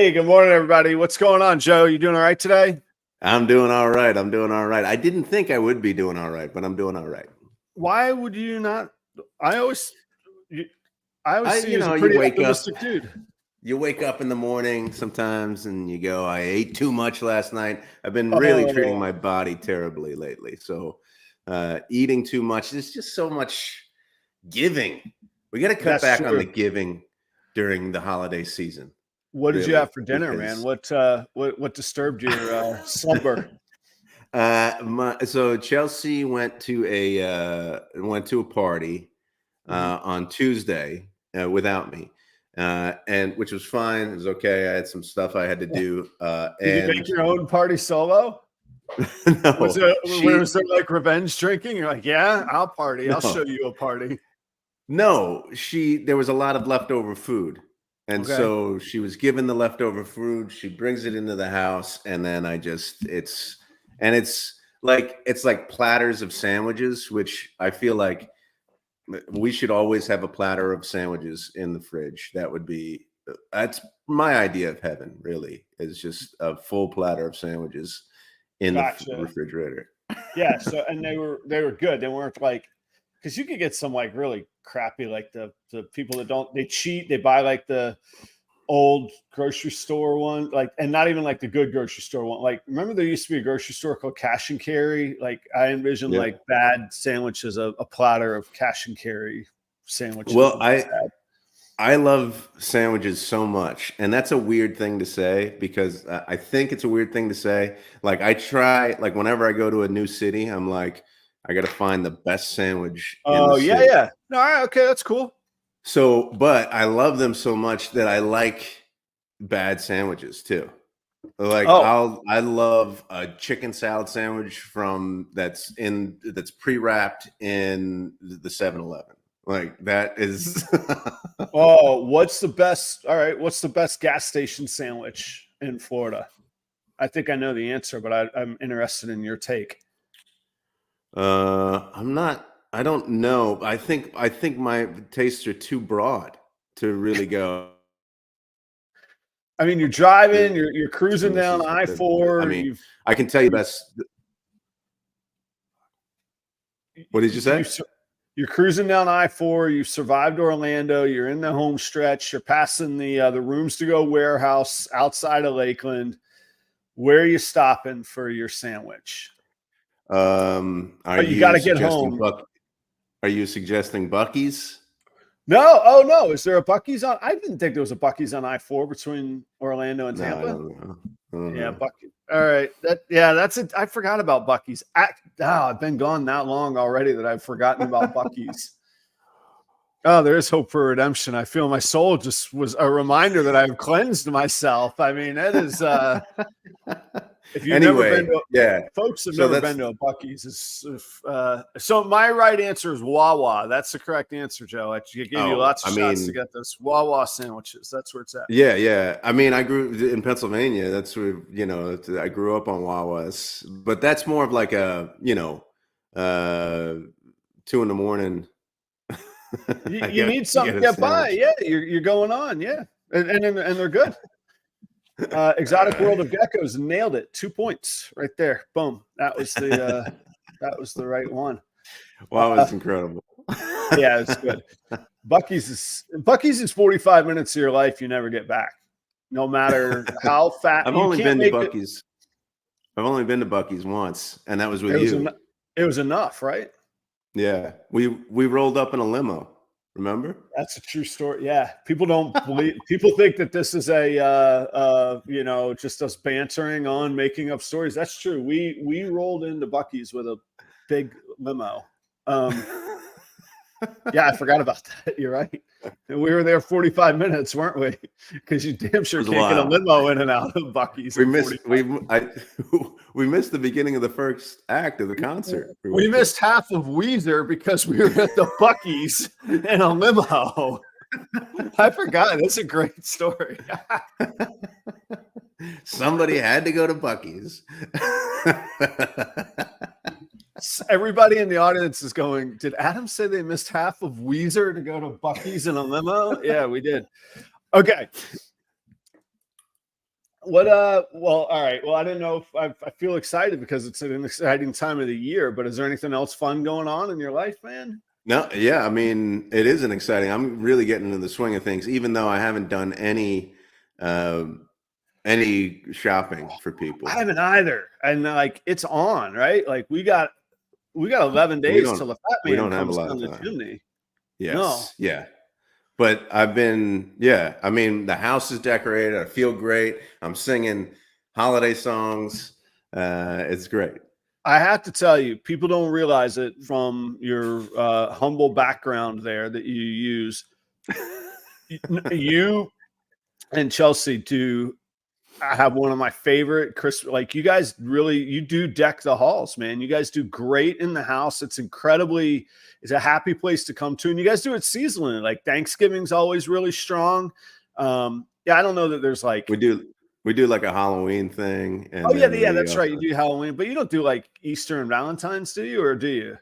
Hey, good morning, everybody. What's going on, Joe? You doing all right today? I'm doing all right. I'm doing all right. I didn't think I would be doing all right, but I'm doing all right. Why would you not? I always see you as a you pretty wake up, optimistic dude. you wake up in the morning sometimes and you go, I ate too much last night. I've been really treating my body terribly lately. So eating too much, there's just so much giving. We got to cut back on the giving during the holiday season. What did you have for dinner, man? What disturbed your slumber? So Chelsea went to a party on Tuesday without me, and which was fine. It was okay. I had some stuff I had to do. Did you make your own party solo? No, was there like revenge drinking? You're like, yeah, I'll party. I'll show you a party. No, there was a lot of leftover food. And so she was given the leftover food. She brings it into the house, and then it's like platters of sandwiches, which I feel like we should always have a platter of sandwiches in the fridge. That's my idea of heaven, really, is just a full platter of sandwiches in the refrigerator. Yeah. So, and they were good. They weren't like, because you could get some like really crappy, like the people that they cheat. They buy like the old grocery store one, like, and not even like the good grocery store one. Like, remember there used to be a grocery store called Cash and Carry? Like, I envision like bad sandwiches, a platter of Cash and Carry sandwiches. Well, I love sandwiches so much, and that's a weird thing to say because I think it's a weird thing to say. Like, I try, like, whenever I go to a new city, I'm like, I got to find the best sandwich. Oh, yeah. No, all right, okay, that's cool. So, but I love them so much that I like bad sandwiches too. Like, I love a chicken salad sandwich that's pre-wrapped in the 7-Eleven. Like, that is. What's the best? All right, what's the best gas station sandwich in Florida? I think I know the answer, but I'm interested in your take. I don't know. I think my tastes are too broad to really go. I mean, you're driving, you're cruising down I-4. I mean, I can tell you best. What did you say? You're cruising down I-4. You've survived Orlando. You're in the home stretch. You're passing the Rooms to Go warehouse outside of Lakeland. Where are you stopping for your sandwich? But you got to get home. Are you suggesting Buc-ee's? No. Oh, no. Is there a Buc-ee's on? I didn't think there was a Buc-ee's on I-4 between Orlando and Tampa. No. Yeah, Buc-ee's. All right. That's it. I forgot about Buc-ee's. I've been gone that long already that I've forgotten about Buc-ee's. Oh, there is hope for redemption. I feel my soul just was a reminder that I've cleansed myself. I mean, that is if you've never been to, folks have never been to a Buc-ee's. So my right answer is Wawa. That's the correct answer, Joe. I gave you lots of shots to get this. Wawa sandwiches. That's where it's at. Yeah. I mean, I grew in Pennsylvania. That's where, I grew up on Wawa's, but that's more of like a, 2 a.m. You need something to get by. Yeah, you're going on. Yeah, and they're good. Exotic World of Geckos nailed it. 2 points right there. Boom. That was the right one. Wow, that's incredible. Yeah, it's good. Buc-ee's is 45 minutes of your life you never get back, no matter how fat. I've only been to Buc-ee's. I've only been to Buc-ee's once, and that was with you. It was enough, right? Yeah, we rolled up in a limo. Remember? That's a true story. Yeah, people don't believe. People think that this is just us bantering on, making up stories. That's true. We rolled into Buc-ee's with a big limo. Yeah, I forgot about that. You're right. And we were there 45 minutes, weren't we? Because you damn sure can't get a limo in and out of Buc-ee's. We missed the beginning of the first act of the concert. We missed half of Weezer because we were at the Buc-ee's in a limo. I forgot. That's a great story. Somebody had to go to Buc-ee's. Everybody in the audience is going, did Adam say they missed half of Weezer to go to Buc-ee's in a limo? Yeah, we did. Okay. What well, all right. Well, I didn't know if I feel excited because it's an exciting time of the year, but is there anything else fun going on in your life, man? No, yeah, I mean, it is an exciting. I'm really getting into the swing of things, even though I haven't done any shopping for I people. haven't either. And like it's on, right? Like we got 11 We days don't till the fat we man don't have a comes lot down of the time. chimney. No. Yes, yeah. But I've been, yeah, I mean, the house is decorated. I feel great. I'm singing holiday songs. It's great. I have to tell you, people don't realize it from your humble background there that you use. You and Chelsea do I have one of my favorite Christmas. Like you guys really, you do deck the halls, man. You guys do great in the house. It's incredibly, it's a happy place to come to, and you guys do it seasonally. Like Thanksgiving's always really strong. Yeah, I don't know that there's like, We do like a Halloween thing, oh and yeah, then yeah, we that's right. also You do Halloween, but you don't do like Easter and Valentine's, do you, or do you?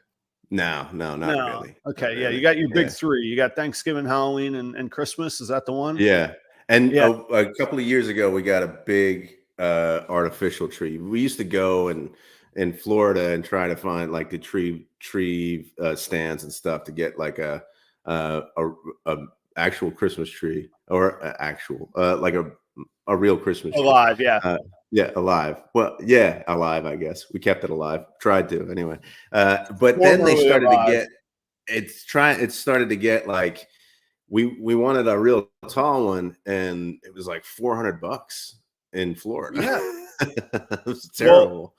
no, not No. really, not Okay, yeah, you really. got your big Yeah, three. You got Thanksgiving, Halloween, and Christmas. Is that the one? yeah. And Yeah. a couple of years ago, we got a big artificial tree. We used to go in Florida and try to find like the tree stands and stuff to get like uh, a, a actual Christmas tree or actual like a real Christmas tree. Alive, yeah. Yeah, alive. Well, yeah, alive. I guess we kept it alive. Tried to anyway. But then they Formerly started to alive. get it started to get like we wanted a real tall one, and it was like $400 in Florida. Yeah. It was Well,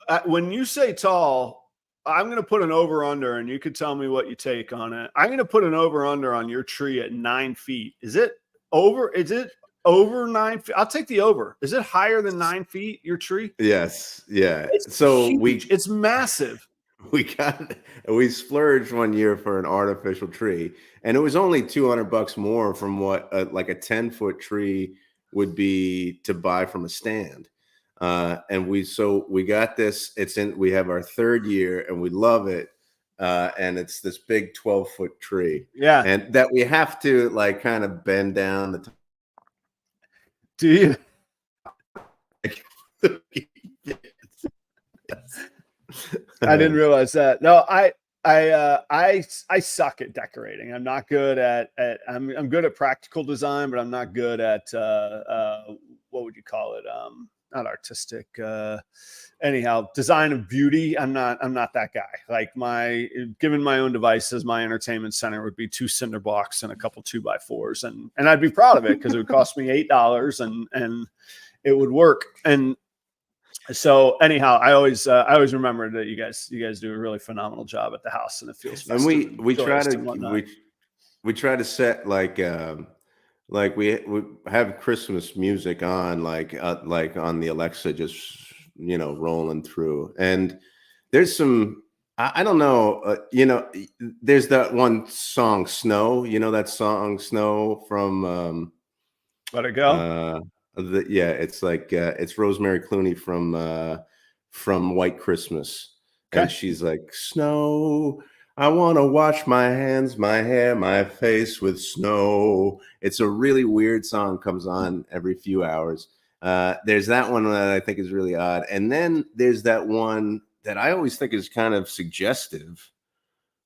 terrible. when you say tall, I'm going to put an over under, and you could tell me what you take on it. I'm going to put an over under on your tree at 9 feet. Is it over? Is it over 9 feet? I'll take the over. Is it higher than 9 feet? Your tree? Yes, yeah. It's So huge. It's massive. we got we splurged one year for an artificial tree, and it was only $200 more from what like a 10-foot tree would be to buy from a stand. And we got this. We have our third year, and we love it. And it's this big 12-foot tree, Yeah. and that we have to like kind of bend down the Do you? I didn't realize that. No, I suck at decorating. I'm not good at I'm good at practical design, but I'm not good at what would you call it? Not artistic. Anyhow, design of beauty. I'm not that guy. Like given my own devices, my entertainment center would be 2 cinder blocks and a couple 2x4s, and I'd be proud of it because it would cost me $8 and it would work. And so anyhow, I always remember that you guys do a really phenomenal job at the house, and it feels And festive we try joyous to and whatnot. we try to set like we have Christmas music on like on the Alexa, just rolling through. And there's some I don't know, there's that one song Snow, that song Snow from Let it go. yeah, it's like it's Rosemary Clooney from White Christmas, and Okay. she's like, "Snow, I want to wash my hands, my hair, my face with snow." It's a really weird song, comes on every few hours. There's that one that I think is really odd, and then there's that one that I always think is kind of suggestive.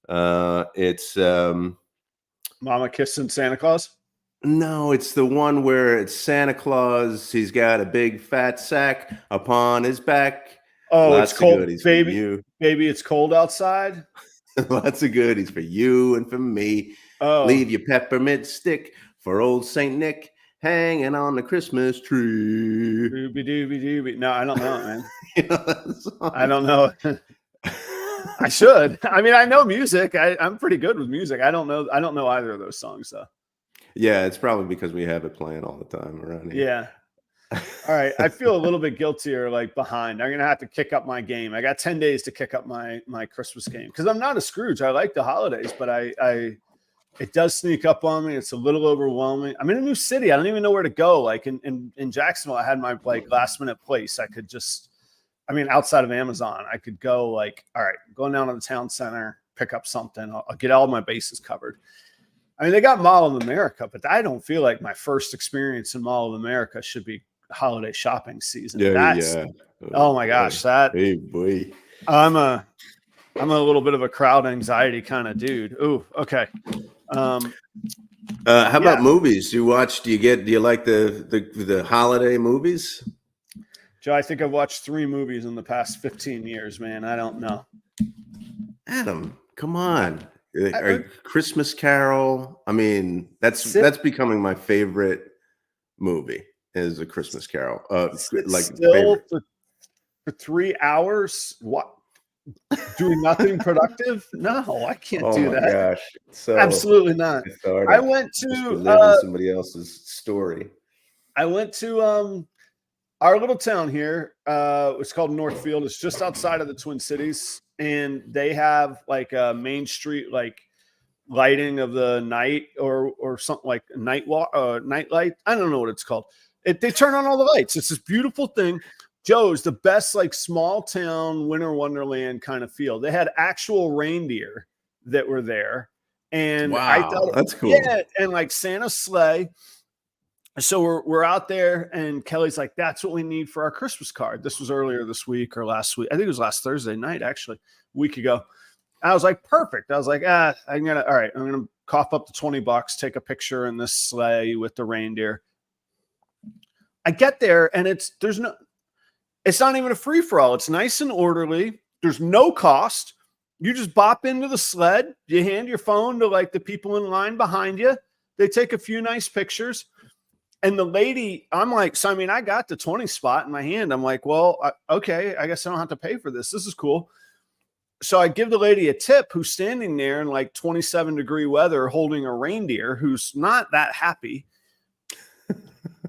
It's Mama kissing Santa Claus. No, it's the one where it's Santa Claus. He's got a big fat sack upon his back. Oh, it's Lots of cold, goodies for baby. you. Baby, it's cold outside. Lots of goodies for you and for me. Oh, Leave your peppermint stick for old Saint Nick hanging on the Christmas tree. doobie doobie doobie. No, I don't know it, man. That song? I don't know. I should. I mean, I know music. I'm pretty good with music. I don't know either of those songs though. Yeah, it's probably because we have it playing all the time around here. Yeah. All right. I feel a little bit guilty or like behind. I'm gonna have to kick up my game. I got 10 days to kick up my Christmas game because I'm not a Scrooge. I like the holidays, but it does sneak up on me. It's a little overwhelming. I'm in a new city. I don't even know where to go. Like in Jacksonville, I had my like last minute place. I could just, I mean, outside of Amazon, I could go like, all right, going down to the town center, pick up something. I'll get all my bases covered. I mean, they got Mall of America, but I don't feel like my first experience in Mall of America should be holiday shopping season. Yeah, That's yeah. oh my gosh, that hey boy. I'm a little bit of a crowd anxiety kind of dude. Ooh, okay. How about movies? Do you like the holiday movies? Joe, I think I've watched 3 movies in the past 15 years, man. I don't know. Adam, come on. Christmas Carol. I mean, that's becoming my favorite movie is A Christmas Carol. Like still favorite. For 3 hours, what? Doing nothing productive? No, I can't do that. Gosh. So absolutely not. I went to live in somebody else's story. I went to our little town here. It's called Northfield. It's just outside of the Twin Cities, and they have like a Main Street like lighting of the night or something like night light. I don't know what it's called. They turn on all the lights. It's this beautiful thing. Joe's the best like small town winter wonderland kind of feel. They had actual reindeer that were there, and wow, I thought that's cool. Yeah, and like Santa's sleigh. So we're out there, and Kelly's like, "That's what we need for our Christmas card." This was earlier this week or last week. I think it was last Thursday night, actually, a week ago. I was like, "Perfect." I was like, all right, I'm gonna cough up the $20, take a picture in this sleigh with the reindeer. I get there, and it's not even a free for all. It's nice and orderly. There's no cost. You just bop into the sled. You hand your phone to like the people in line behind you. They take a few nice pictures. And the lady, I'm like, so I mean, I got the 20 spot in my hand. I'm like, well, okay, I guess I don't have to pay for this. This is cool. So I give the lady a tip who's standing there in like 27-degree weather holding a reindeer who's not that happy.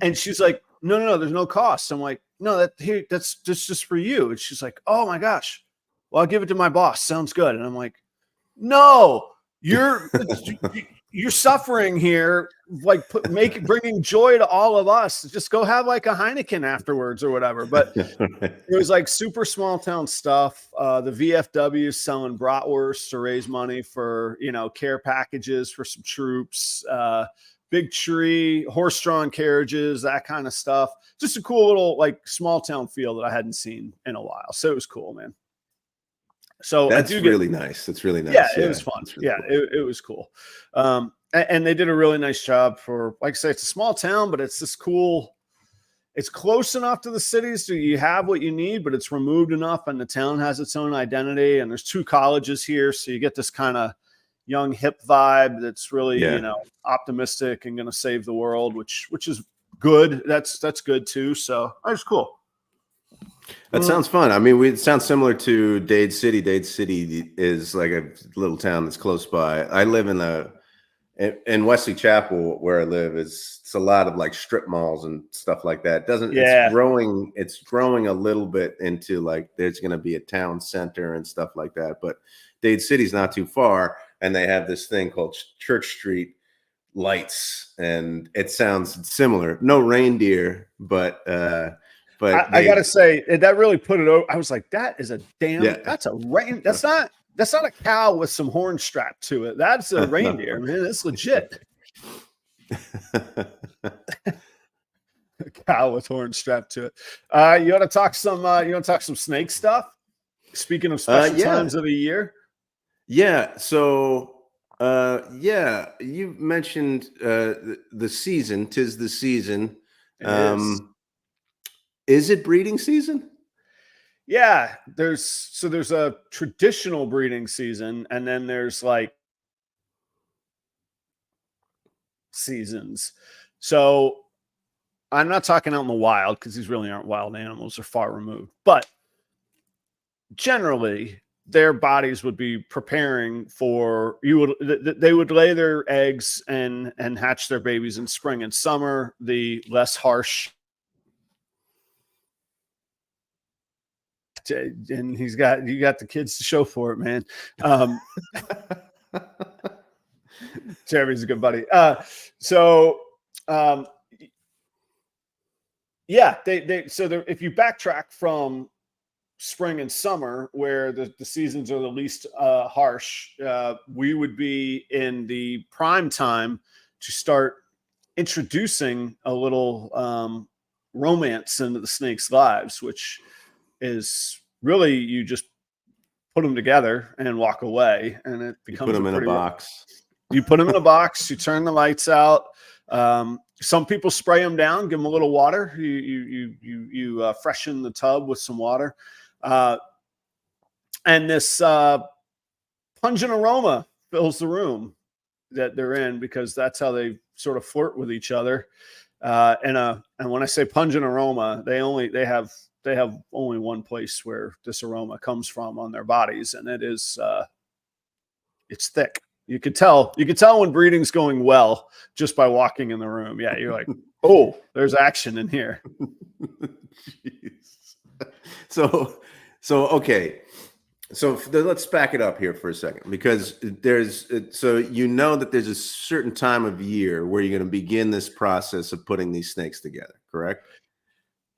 And she's like, no, there's no cost. I'm like, no, that's just for you. And she's like, oh my gosh. Well, I'll give it to my boss. Sounds good. And I'm like, no, you're suffering here. Like bringing joy to all of us. Just go have like a Heineken afterwards or whatever. But it was like super small town stuff. The VFW selling bratwurst to raise money for, care packages for some troops, big tree, horse-drawn carriages, that kind of stuff. Just a cool little like small town feel that I hadn't seen in a while. So it was cool, man. So that's really nice. That's really nice. Yeah, it was fun. Really cool. It was cool. And they did a really nice job for, like I say, it's a small town, but it's this cool. It's close enough to the cities so you have what you need, but it's removed enough, and the town has its own identity. And there's 2 colleges here, so you get this kind of young hip vibe that's really optimistic and going to save the world, which is good. That's good too. So that was cool. That sounds fun. I mean, it sounds similar to Dade City. Dade City is like a little town that's close by. I live in Wesley Chapel, where I live. It's a lot of like strip malls and stuff like that. It's growing a little bit into like there's going to be a town center and stuff like that. But Dade City's not too far, and they have this thing called Church Street lights, and it sounds similar. No reindeer, but I gotta say that really put it over. I was like, that is that's a rain. That's not a cow with some horn strapped to it. That's a reindeer, man. That's legit. A cow with horn strapped to it. You want to talk some snake stuff? Speaking of special times of the year. Yeah. So you mentioned the season. 'Tis the season. Is it breeding season? Yeah, there's a traditional breeding season, and then there's like seasons. So I'm not talking out in the wild because these really aren't wild animals, they're far removed. But generally, their bodies would be preparing for they would lay their eggs and hatch their babies in spring and summer. The less harsh. And you got the kids to show for it, man. Jeremy's a good buddy. If you backtrack from spring and summer, where the seasons are the least harsh, we would be in the prime time to start introducing a little romance into the snakes' lives, which is really, you just put them together and walk away, and it becomes you put them in a box. You put them in a box, you turn the lights out. Some people spray them down, give them a little water. You freshen the tub with some water. And this pungent aroma fills the room that they're in, because that's how they sort of flirt with each other. And when I say pungent aroma, they have only one place where this aroma comes from on their bodies, and it is it's thick. You could tell when breeding's going well just by walking in the room. Yeah, you're like, oh, there's action in here. So okay. So let's back it up here for a second, because that there's a certain time of year where you're going to begin this process of putting these snakes together, correct?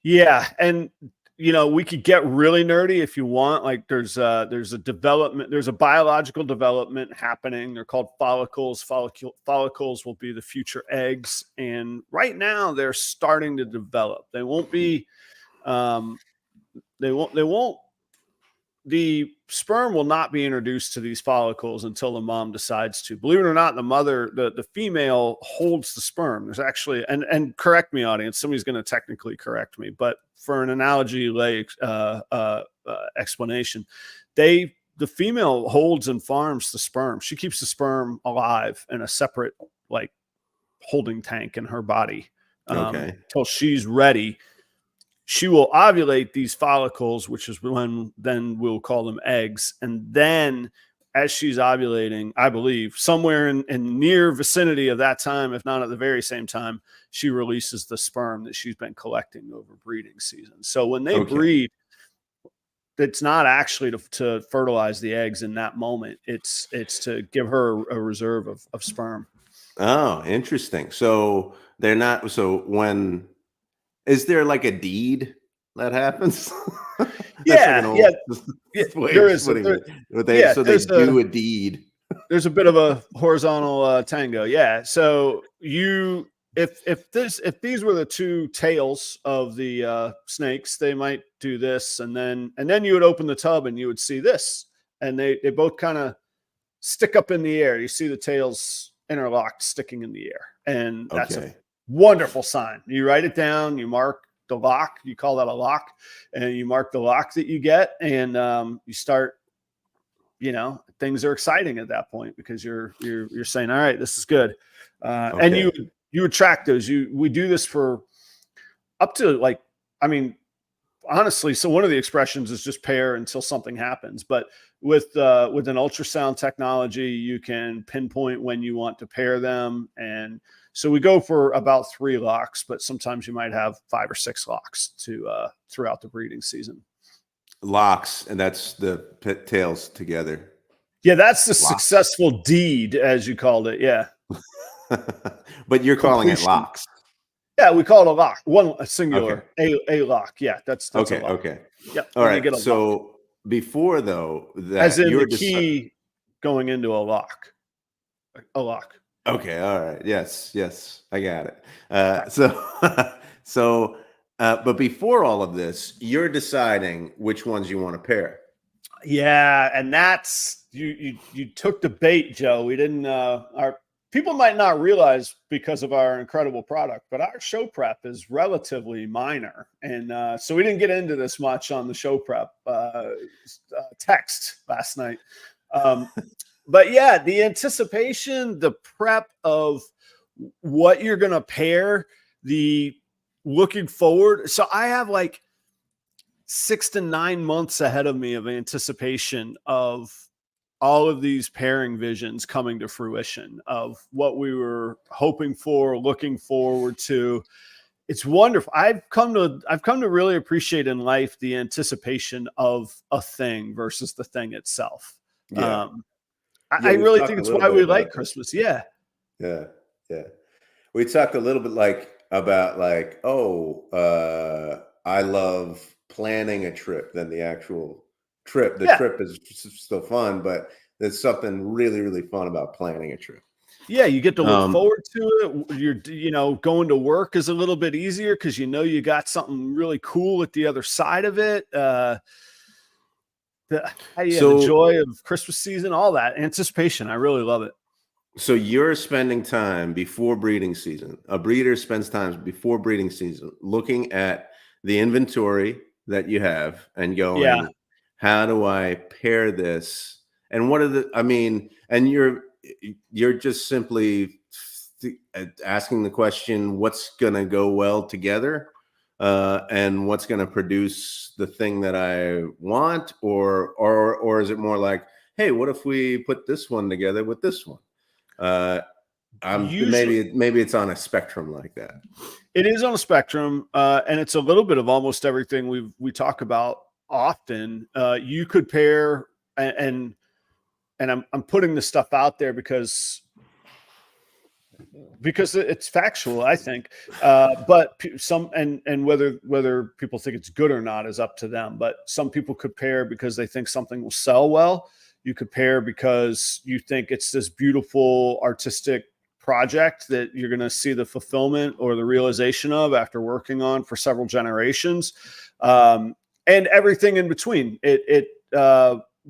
Yeah, and we could get really nerdy if you want. Like there's a biological development happening. They're called follicles. Follicles will be the future eggs, and right now they're starting to develop. They won't be. The sperm will not be introduced to these follicles until the mom decides to. Believe it or not, the female holds the sperm. There's actually, and correct me, audience, somebody's going to technically correct me, but for an analogy explanation, the female holds and farms the sperm. She keeps the sperm alive in a separate holding tank in her body till she's ready. She will ovulate these follicles, which is then we'll call them eggs. And then as she's ovulating, I believe somewhere in near vicinity of that time, if not at the very same time, she releases the sperm that she's been collecting over breeding season. So when they breed, it's not actually to fertilize the eggs in that moment. It's to give her a reserve of sperm. Oh, interesting. So they're not, is there like a deed that happens? Yeah. There is. They do a deed. There's a bit of a horizontal tango. Yeah. So if these were the two tails of the snakes, they might do this, and then you would open the tub and you would see this, and they both kind of stick up in the air. You see the tails interlocked, sticking in the air, and that's a wonderful sign. You write it down, you mark the lock, you call that a lock, and you mark the lock that you get, and you start, things are exciting at that point, because you're saying, all right, this is good. And you would track those. We do this for up to honestly, so one of the expressions is just pair until something happens. But with an ultrasound technology, you can pinpoint when you want to pair them. And so we go for about 3 locks, but sometimes you might have 5 or 6 locks throughout the breeding season. Locks, and that's the tails together. Yeah, that's the successful deed, as you called it. Yeah. But you're calling it locks. Yeah, we call it a lock. A singular. Okay. A lock. Yeah, that's okay. A lock. Okay. Yeah. All right. So before though, that as in the key going into a lock. A lock. Okay. All right. Yes. I got it. But before all of this, you're deciding which ones you want to pair. Yeah, and that's you took the bait, Joe. We didn't. Our people might not realize, because of our incredible product, but our show prep is relatively minor, and so we didn't get into this much on the show prep text last night. But yeah, the anticipation, the prep of what you're going to pair, the looking forward. So I have 6 to 9 months ahead of me of anticipation of all of these pairing visions coming to fruition, of what we were hoping for, looking forward to. It's wonderful. I've come to really appreciate in life the anticipation of a thing versus the thing itself. Yeah. I really think it's why we like Christmas. Yeah. We talked a little bit about I love planning a trip than the actual trip. The trip is still fun, but there's something really, really fun about planning a trip. Yeah, you get to look Um, forward to it. Going to work is a little bit easier because you got something really cool at the other side of it. The so joy of Christmas season, all that anticipation. I really love it. So you're spending time before breeding season. A breeder spends time before breeding season looking at the inventory that you have and Yeah, going, how do I pair this? And what are the, I mean, and you're just simply asking the question, what's going to go well together? And what's going to produce the thing that I want, or is it more like, hey, what if we put this one together with this one? Uh, usually maybe it's on a spectrum like that. it is on a spectrum, and it's a little bit of almost everything we talk about often. You could pair, and I'm putting this stuff out there because it's factual, I think. But some and whether people think it's good or not is up to them. But some people could pair because they think something will sell well. You could pair because you think it's this beautiful artistic project that you're going to see the fulfillment or the realization of after working on for several generations, and everything in between.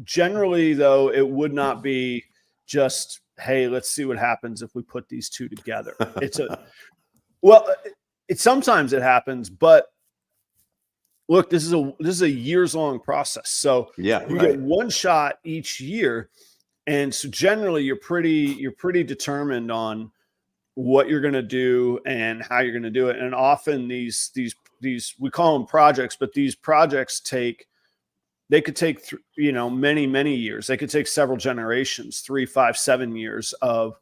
Generally, though, it would not be just, hey, let's see what happens if we put these two together. Sometimes it happens, but look, this is a years long process. So Yeah, you right. get one shot each year, and so generally you're pretty determined on what you're going to do and how you're going to do it. And often these we call them projects, but these projects could take many years. They could take several generations, 3, 5, 7 years of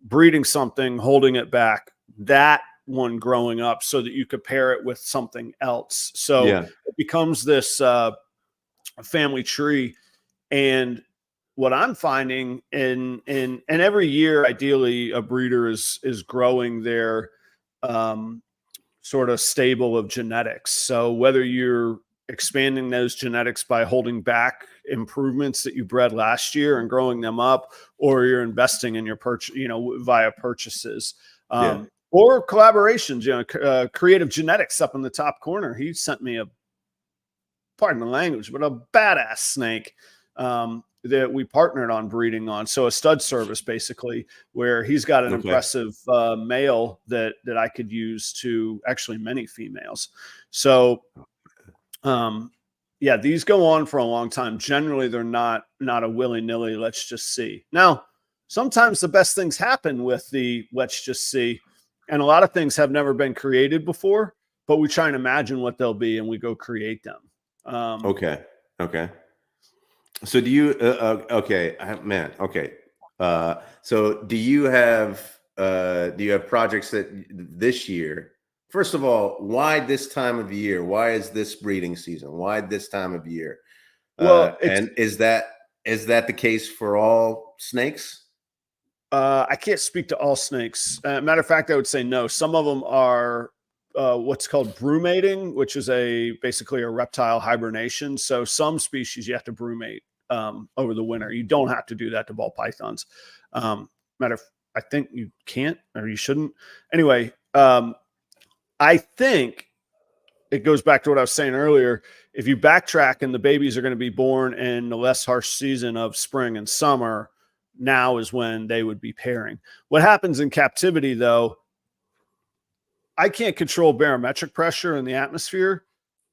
breeding something, holding it back, that one growing up so that you could pair it with something else. So Yeah. it becomes this family tree. And what I'm finding and every year, ideally, a breeder is growing their sort of stable of genetics. So whether you're expanding those genetics by holding back improvements that you bred last year and growing them up, or you're investing in your purchase, via purchases, Yeah. or collaborations. Creative Genetics up in the top corner. He sent me pardon the language, but a badass snake that we partnered on breeding on. So a stud service, basically, where he's got an Okay. impressive male that I could use to actually many females. So, yeah, these go on for a long time. Generally, they're not a willy-nilly, let's just see. Now, sometimes the best things happen with the let's just see. And a lot of things have never been created before, but we try and imagine what they'll be and we go create them. Okay. Okay. So do you? Okay, man. Okay. So do you have projects that this year? First of all, why this time of year? Why is this breeding season? Why this time of year? Well, And is that the case for all snakes? I can't speak to all snakes. Matter of fact, I would say no. Some of them are what's called brumating, which is basically a reptile hibernation. So some species you have to brumate over the winter. You don't have to do that to ball pythons. I think you can't or you shouldn't. Anyway, I think it goes back to what I was saying earlier. If you backtrack and the babies are going to be born in the less harsh season of spring and summer, now is when they would be pairing. What happens in captivity, though, I can't control barometric pressure in the atmosphere,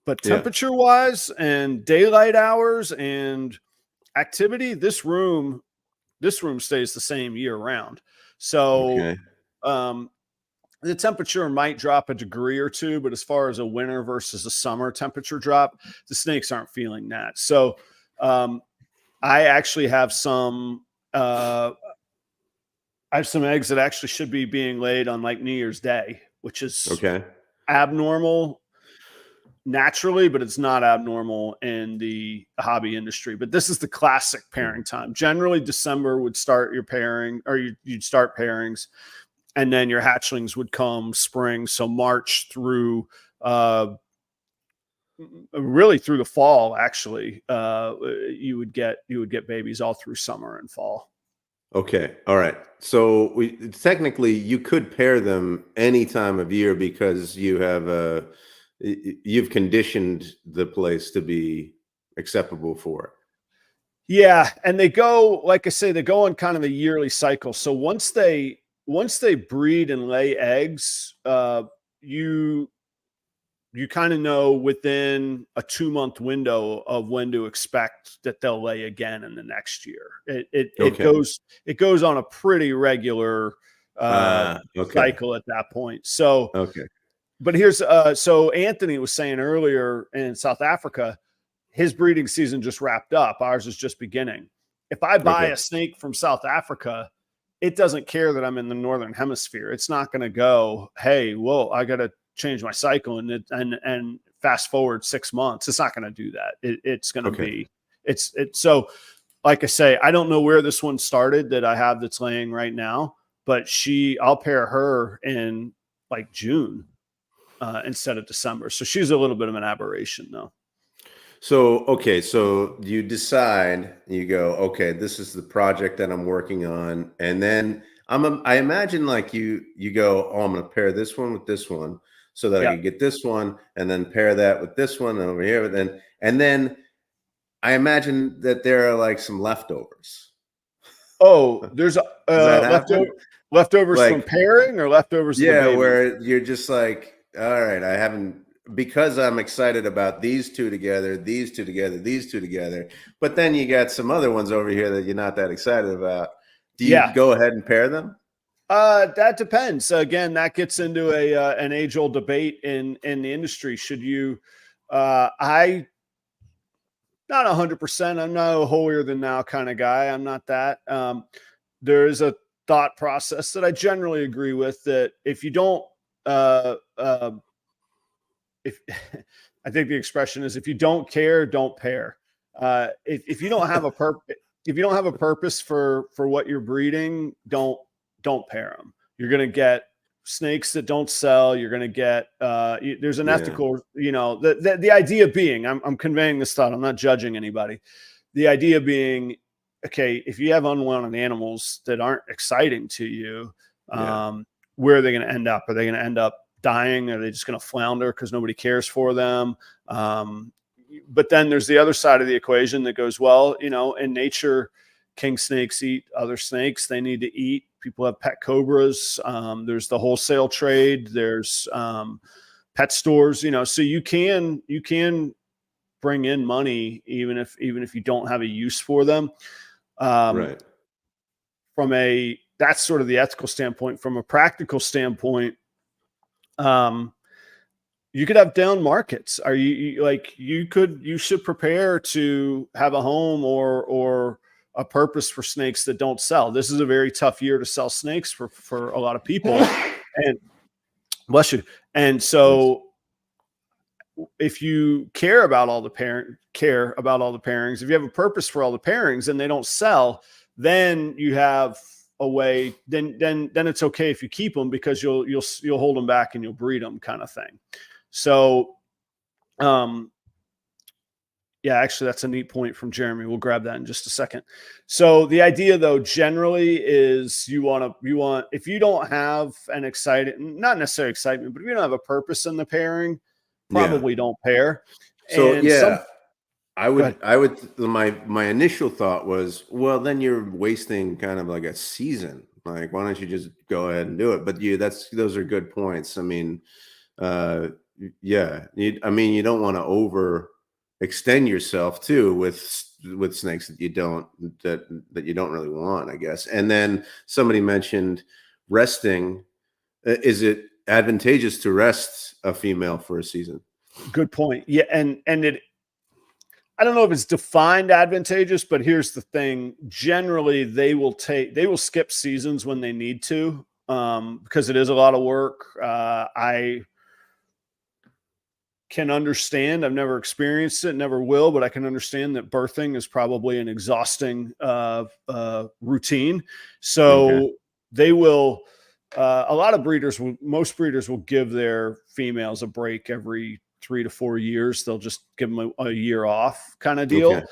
but Yeah. temperature wise and daylight hours and activity, this room stays the same year round. So Okay. the temperature might drop a degree or two, but as far as a winter versus a summer temperature drop, the snakes aren't feeling that. So I actually have some eggs that actually should be being laid on like New Year's Day, which is Okay. abnormal naturally, but it's not abnormal in the hobby industry. But this is the classic pairing time. Generally, December would start your pairing, or you'd start pairings, and then your hatchlings would come spring. So March through really through the fall, actually, you would get babies all through summer and fall. Okay. All right. So technically you could pair them any time of year because you've conditioned the place to be acceptable for it. Yeah, and they go, like I say, they go on kind of a yearly cycle. So once they breed and lay eggs, you you kind of know within a 2 month window of when to expect that they'll lay again in the next year. Okay. It goes on a pretty regular Okay. cycle at that point. So, Okay. but here's so Anthony was saying earlier in South Africa, his breeding season just wrapped up. Ours is just beginning. If I buy Okay. a snake from South Africa, it doesn't care that I'm in the northern hemisphere. It's not going to go, hey, well, I got to change my cycle and fast forward 6 months. It's not going to do that. It's going to Okay. be so. Like I say, I don't know where this one started that I have that's laying right now, but I'll pair her in like June instead of December. So she's a little bit of an aberration though. So, okay, so you decide, you go, okay, this is the project that I'm working on, and then I imagine like you go, oh, I'm going to pair this one with this one, so that I Yeah. could get this one, and then pair that with this one over here, and then I imagine that there are like some leftovers. Oh, there's Does that happen? leftovers from Like, pairing or leftovers of the yeah, baby. where you're just like, all right, I haven't, because I'm excited about these two together, these two together, these two together, but then you got some other ones over here that you're not that excited about. Do you Yeah. go ahead and pair them? That depends. Again, that gets into an age old debate in the industry. Should you? I not 100%. I'm not a holier than thou kind of guy. I'm not that. There is a thought process that I generally agree with that if you don't, if I think the expression is if you don't care, don't pair. If you don't have a if you don't have a purpose for what you're breeding, don't pair them. You're going to get snakes that don't sell. You're going to get there's an Yeah, ethical, the idea being, I'm conveying this thought. I'm not judging anybody. The idea being, okay, if you have unwanted animals that aren't exciting to you, yeah, where are they going to end up? Are they going to end up dying? Are they just going to flounder because nobody cares for them? But then there's the other side of the equation that goes, well, in nature, king snakes eat other snakes. They need to eat. People have pet cobras. There's the wholesale trade. There's pet stores. So you can bring in money even if you don't have a use for them. right. That's sort of the ethical standpoint. From a practical standpoint, you could have down markets. Are you should prepare to have a home or a purpose for snakes that don't sell. This is a very tough year to sell snakes for a lot of people. And bless you. And so if you care about all the pairings, if you have a purpose for all the pairings and they don't sell, then you have a way, then it's okay if you keep them because you'll hold them back and you'll breed them kind of thing. So, yeah, actually that's a neat point from Jeremy. We'll grab that in just a second. So the idea though, generally is if you don't have an not necessarily excitement, but if you don't have a purpose in the pairing, probably don't pair. So And yeah, I would, my initial thought was, well, then you're wasting kind of like a season. Like, why don't you just go ahead and do it? But those are good points. I mean, yeah, you don't want to extend yourself too with snakes that you don't really want, I guess. And then somebody mentioned resting. Is it advantageous to rest a female for a season? good point. Yeah, and I don't know if it's defined advantageous, but here's the thing. Generally, they will skip seasons when they need to, because it is a lot of work. I can understand. I've never experienced it, never will, but I can understand that birthing is probably an exhausting routine. So Okay. they will. A lot of most breeders will give their females a break every 3 to 4 years. They'll just give them a year off kind of deal. Okay.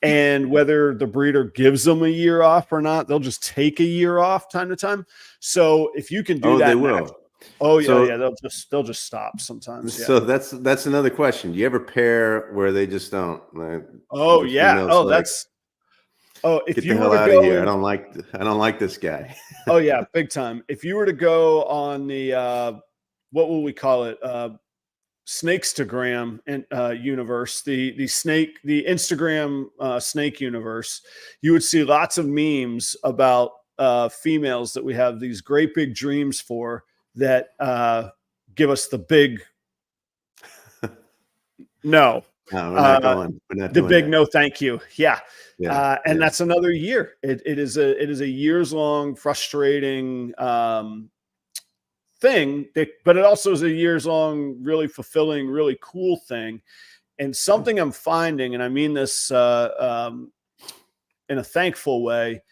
And whether the breeder gives them a year off or not, they'll just take a year off time to time. So if you can do that, they will. Oh yeah, So, yeah. They'll just stop sometimes. Yeah. So that's another question. Do you ever pair where they just don't? Oh The yeah. females Oh, like, if get you the were hell to out of here. go, I don't like this guy. oh yeah, big time. If you were to go on the what will we call it? Snakestagram and universe, the Instagram snake universe, you would see lots of memes about females that we have these great big dreams for that give us the big no. No, we're not going. We're not The doing big that. no, thank you. Yeah. And Yeah. that's another year. It is a years long frustrating thing that, but it also is a years long, really fulfilling, really cool thing. And something I'm finding, and I mean this in a thankful way,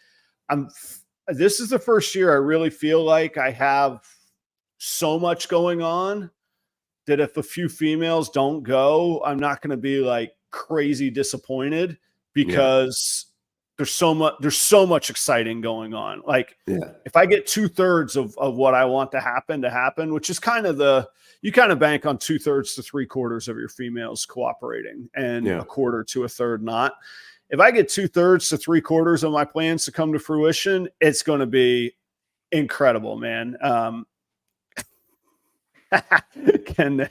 this is the first year I really feel like I have so much going on that if a few females don't go, I'm not going to be like crazy disappointed because there's so much exciting going on. Like if I get 2/3 of what I want to happen, which is kind of you kind of bank on 2/3 to 3/4 of your females cooperating and a quarter to a third not. If I get 2/3 to 3/4 of my plans to come to fruition, it's going to be incredible, man. Can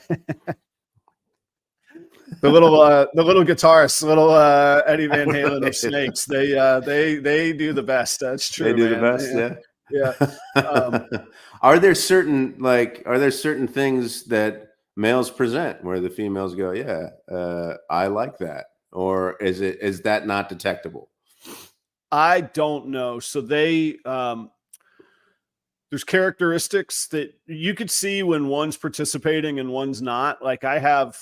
the little guitarist, little Eddie Van Halen of Snakes, they do the best. That's true. They do man. the best. Yeah. Are there certain things that males present where the females go, I like that, or is that not detectable? I don't know. So there's characteristics that you could see when one's participating and one's not. Like I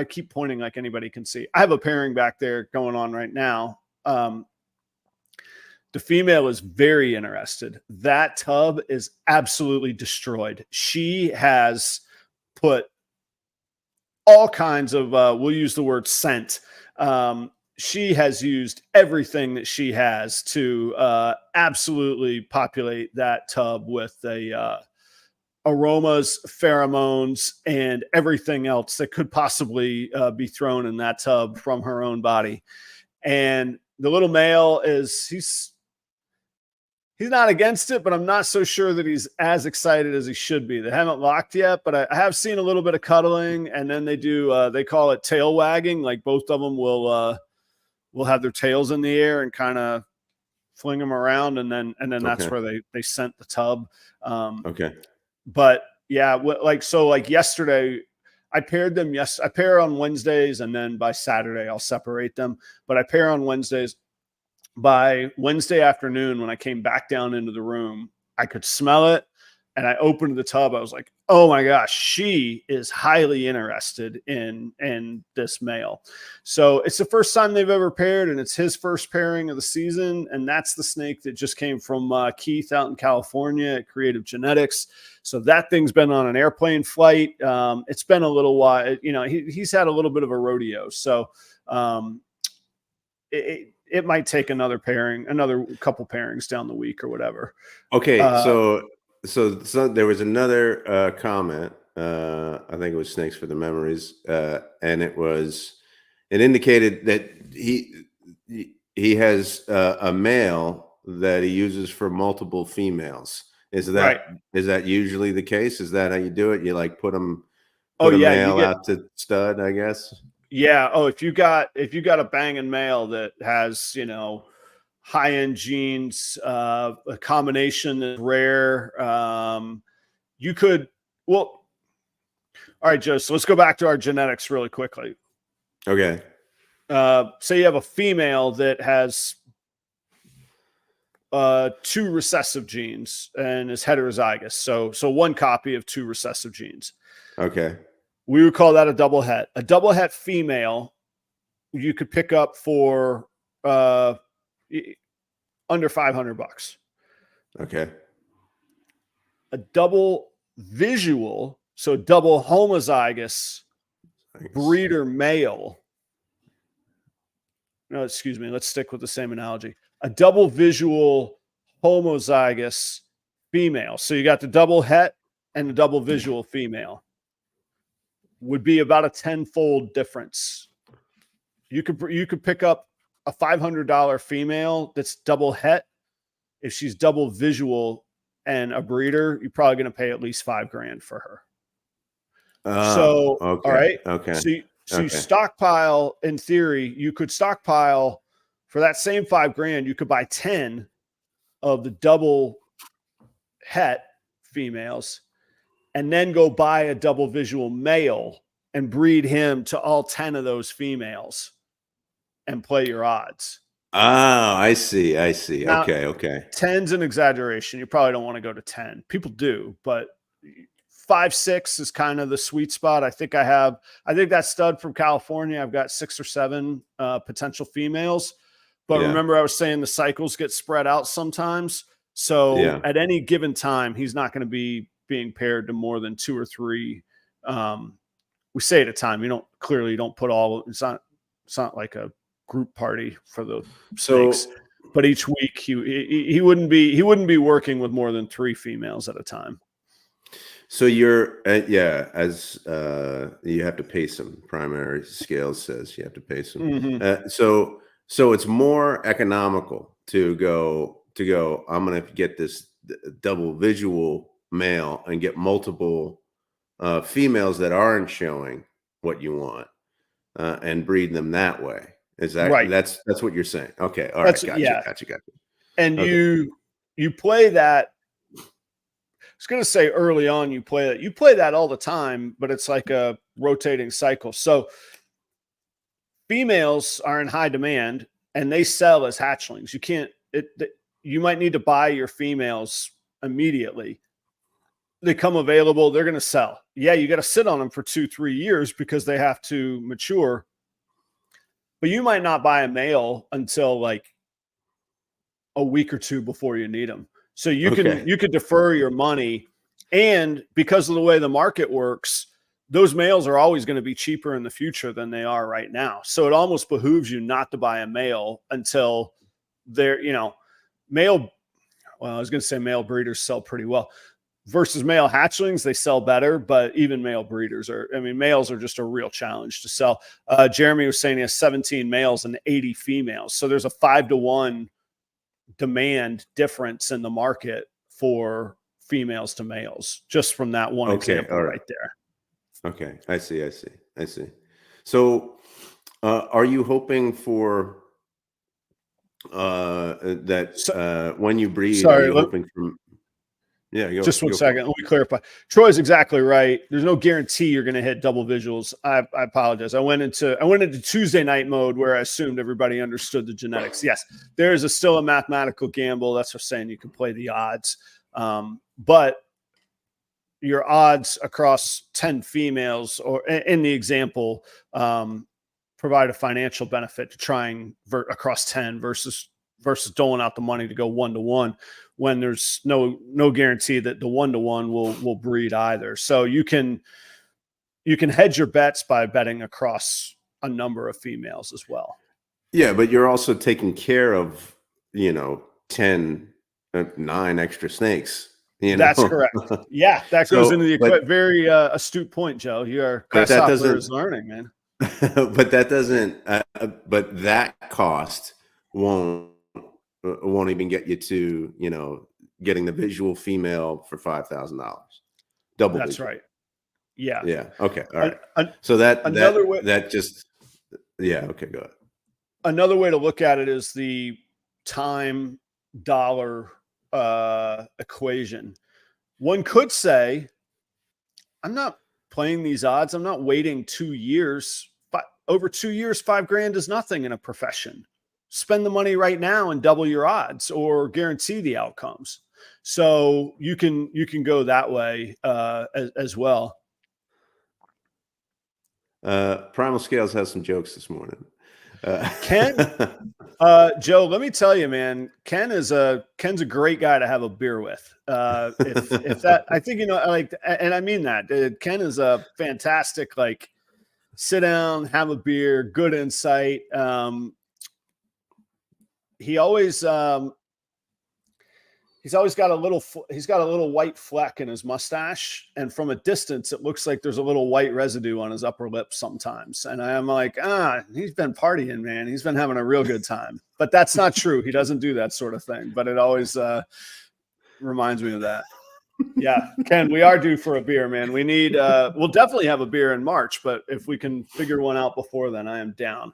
keep pointing like anybody can see. I have a pairing back there going on right now. The female is very interested. That tub is absolutely destroyed. She has put all kinds of, we'll use the word scent. She has used everything that she has to absolutely populate that tub with aromas, pheromones, and everything else that could possibly be thrown in that tub from her own body. And the little male he's not against it, but I'm not so sure that he's as excited as he should be. They haven't locked yet, but I have seen a little bit of cuddling, and then they do, they call it tail wagging. Like both of them will have their tails in the air and kind of fling them around. And then that's where they scent the tub. But yeah, like yesterday I paired them. Yes. I pair on Wednesdays, and then by Saturday I'll separate them, but I pair on Wednesdays. By Wednesday afternoon, when I came back down into the room, I could smell it, and I opened the tub. I was like, oh my gosh, she is highly interested in this male. So it's the first time they've ever paired, and it's his first pairing of the season. And that's the snake that just came from Keith out in California at Creative Genetics. So that thing's been on an airplane flight. It's been a little while, he's had a little bit of a rodeo. So it might take another couple pairings down the week or whatever. Okay. So there was another comment. I think it was Snakes for the Memories. And it indicated that he has a male that he uses for multiple females. Is that usually the case? Is that how you do it? You like put a male out to stud, I guess? Yeah. Oh, if you got a banging male that has, high-end genes, a combination that's rare, you could, all right, Joe, so let's go back to our genetics really quickly. Okay. Say you have a female that has 2 recessive genes and is heterozygous. So one copy of 2 recessive genes. Okay. We would call that a double het. A double het female you could pick up for under $500. Okay. A double visual, so double homozygous breeder male no, excuse me, let's stick with the same analogy. A double visual homozygous female. So you got the double het and the double visual female would be about a 10-fold difference. You could pick up a $500 female that's double het. If she's double visual and a breeder, you're probably going to pay at least $5,000 for her. So, okay, all right. okay. You stockpile, in theory, you could stockpile for that same $5,000. You could buy 10 of the double het females and then go buy a double visual male and breed him to all 10 of those females and play your odds. Oh, I see. Now, Okay. 10's an exaggeration. You probably don't want to go to 10. People do, but 5, 6 is kind of the sweet spot. I think that stud from California, I've got 6 or 7 potential females. But remember, I was saying the cycles get spread out sometimes. So at any given time, he's not going to be being paired to more than 2 or 3. We say at a time. You don't put all. It's not like a group party for the snakes. But each week he wouldn't be working with more than 3 females at a time. So you're as you have to pay some. Primary scales says you have to pay some. Mm-hmm. So it's more economical to go. I'm going to get this double visual male and get multiple females that aren't showing what you want and breed them that way. Is that right? That's what you're saying. Okay. All right. Gotcha. And you play that. I was going to say early on, you play that all the time, but it's like a rotating cycle. So females are in high demand and they sell as hatchlings. You might need to buy your females immediately. They come available. They're going to sell. Yeah. You got to sit on them for 2-3 years because they have to mature, but you might not buy a male until like a week or 2 before you need them. So you could defer your money, and because of the way the market works, those males are always going to be cheaper in the future than they are right now. So it almost behooves you not to buy a male until they're, male. Well, I was going to say male breeders sell pretty well versus male hatchlings. They sell better, but even male breeders males are just a real challenge to sell. Jeremy was saying he has 17 males and 80 females. So there's a 5-to-1 demand difference in the market for females to males just from that one example right there. Okay. I see. So are you hoping for that when you breed, are you hoping for just one second. Let me clarify. Troy's exactly right. There's no guarantee you're going to hit double visuals. I apologize. I went into Tuesday night mode where I assumed everybody understood the genetics. Yes, there is still a mathematical gamble. That's what I'm saying. You can play the odds, but your odds across 10 females, or in the example, provide a financial benefit to trying across 10 versus doling out the money to go 1-to-1. When there's no guarantee that the 1-to-1 will breed either. So you can hedge your bets by betting across a number of females as well. Yeah, but you're also taking care of 9 extra snakes. That's correct. Yeah, that goes into the equation. Very astute point, Joe. Your grasshopper is learning, man. But that doesn't. But that cost won't even get you to getting the visual female for $5,000 double. That's visual. Right. Yeah. Okay. All right. So okay, go ahead. Another way to look at it is the time dollar equation. One could say, I'm not playing these odds. I'm not waiting 2 years. Over 2 years, $5,000 is nothing in a profession. Spend the money right now and double your odds or guarantee the outcomes. So you can go that way as well. Primal Scales has some jokes this morning. Ken, Joe, let me tell you, man, Ken's a great guy to have a beer with. If that, I think, and I mean that. Ken is a fantastic, sit down, have a beer, good insight. he always he's always got a little white fleck in his mustache, and from a distance it looks like there's a little white residue on his upper lip sometimes, and I'm like, he's been partying, man, he's been having a real good time. But that's not true. He doesn't do that sort of thing, but it always reminds me of that. Yeah, Ken, we are due for a beer, man. We need we'll definitely have a beer in March, but if we can figure one out before then, I am down.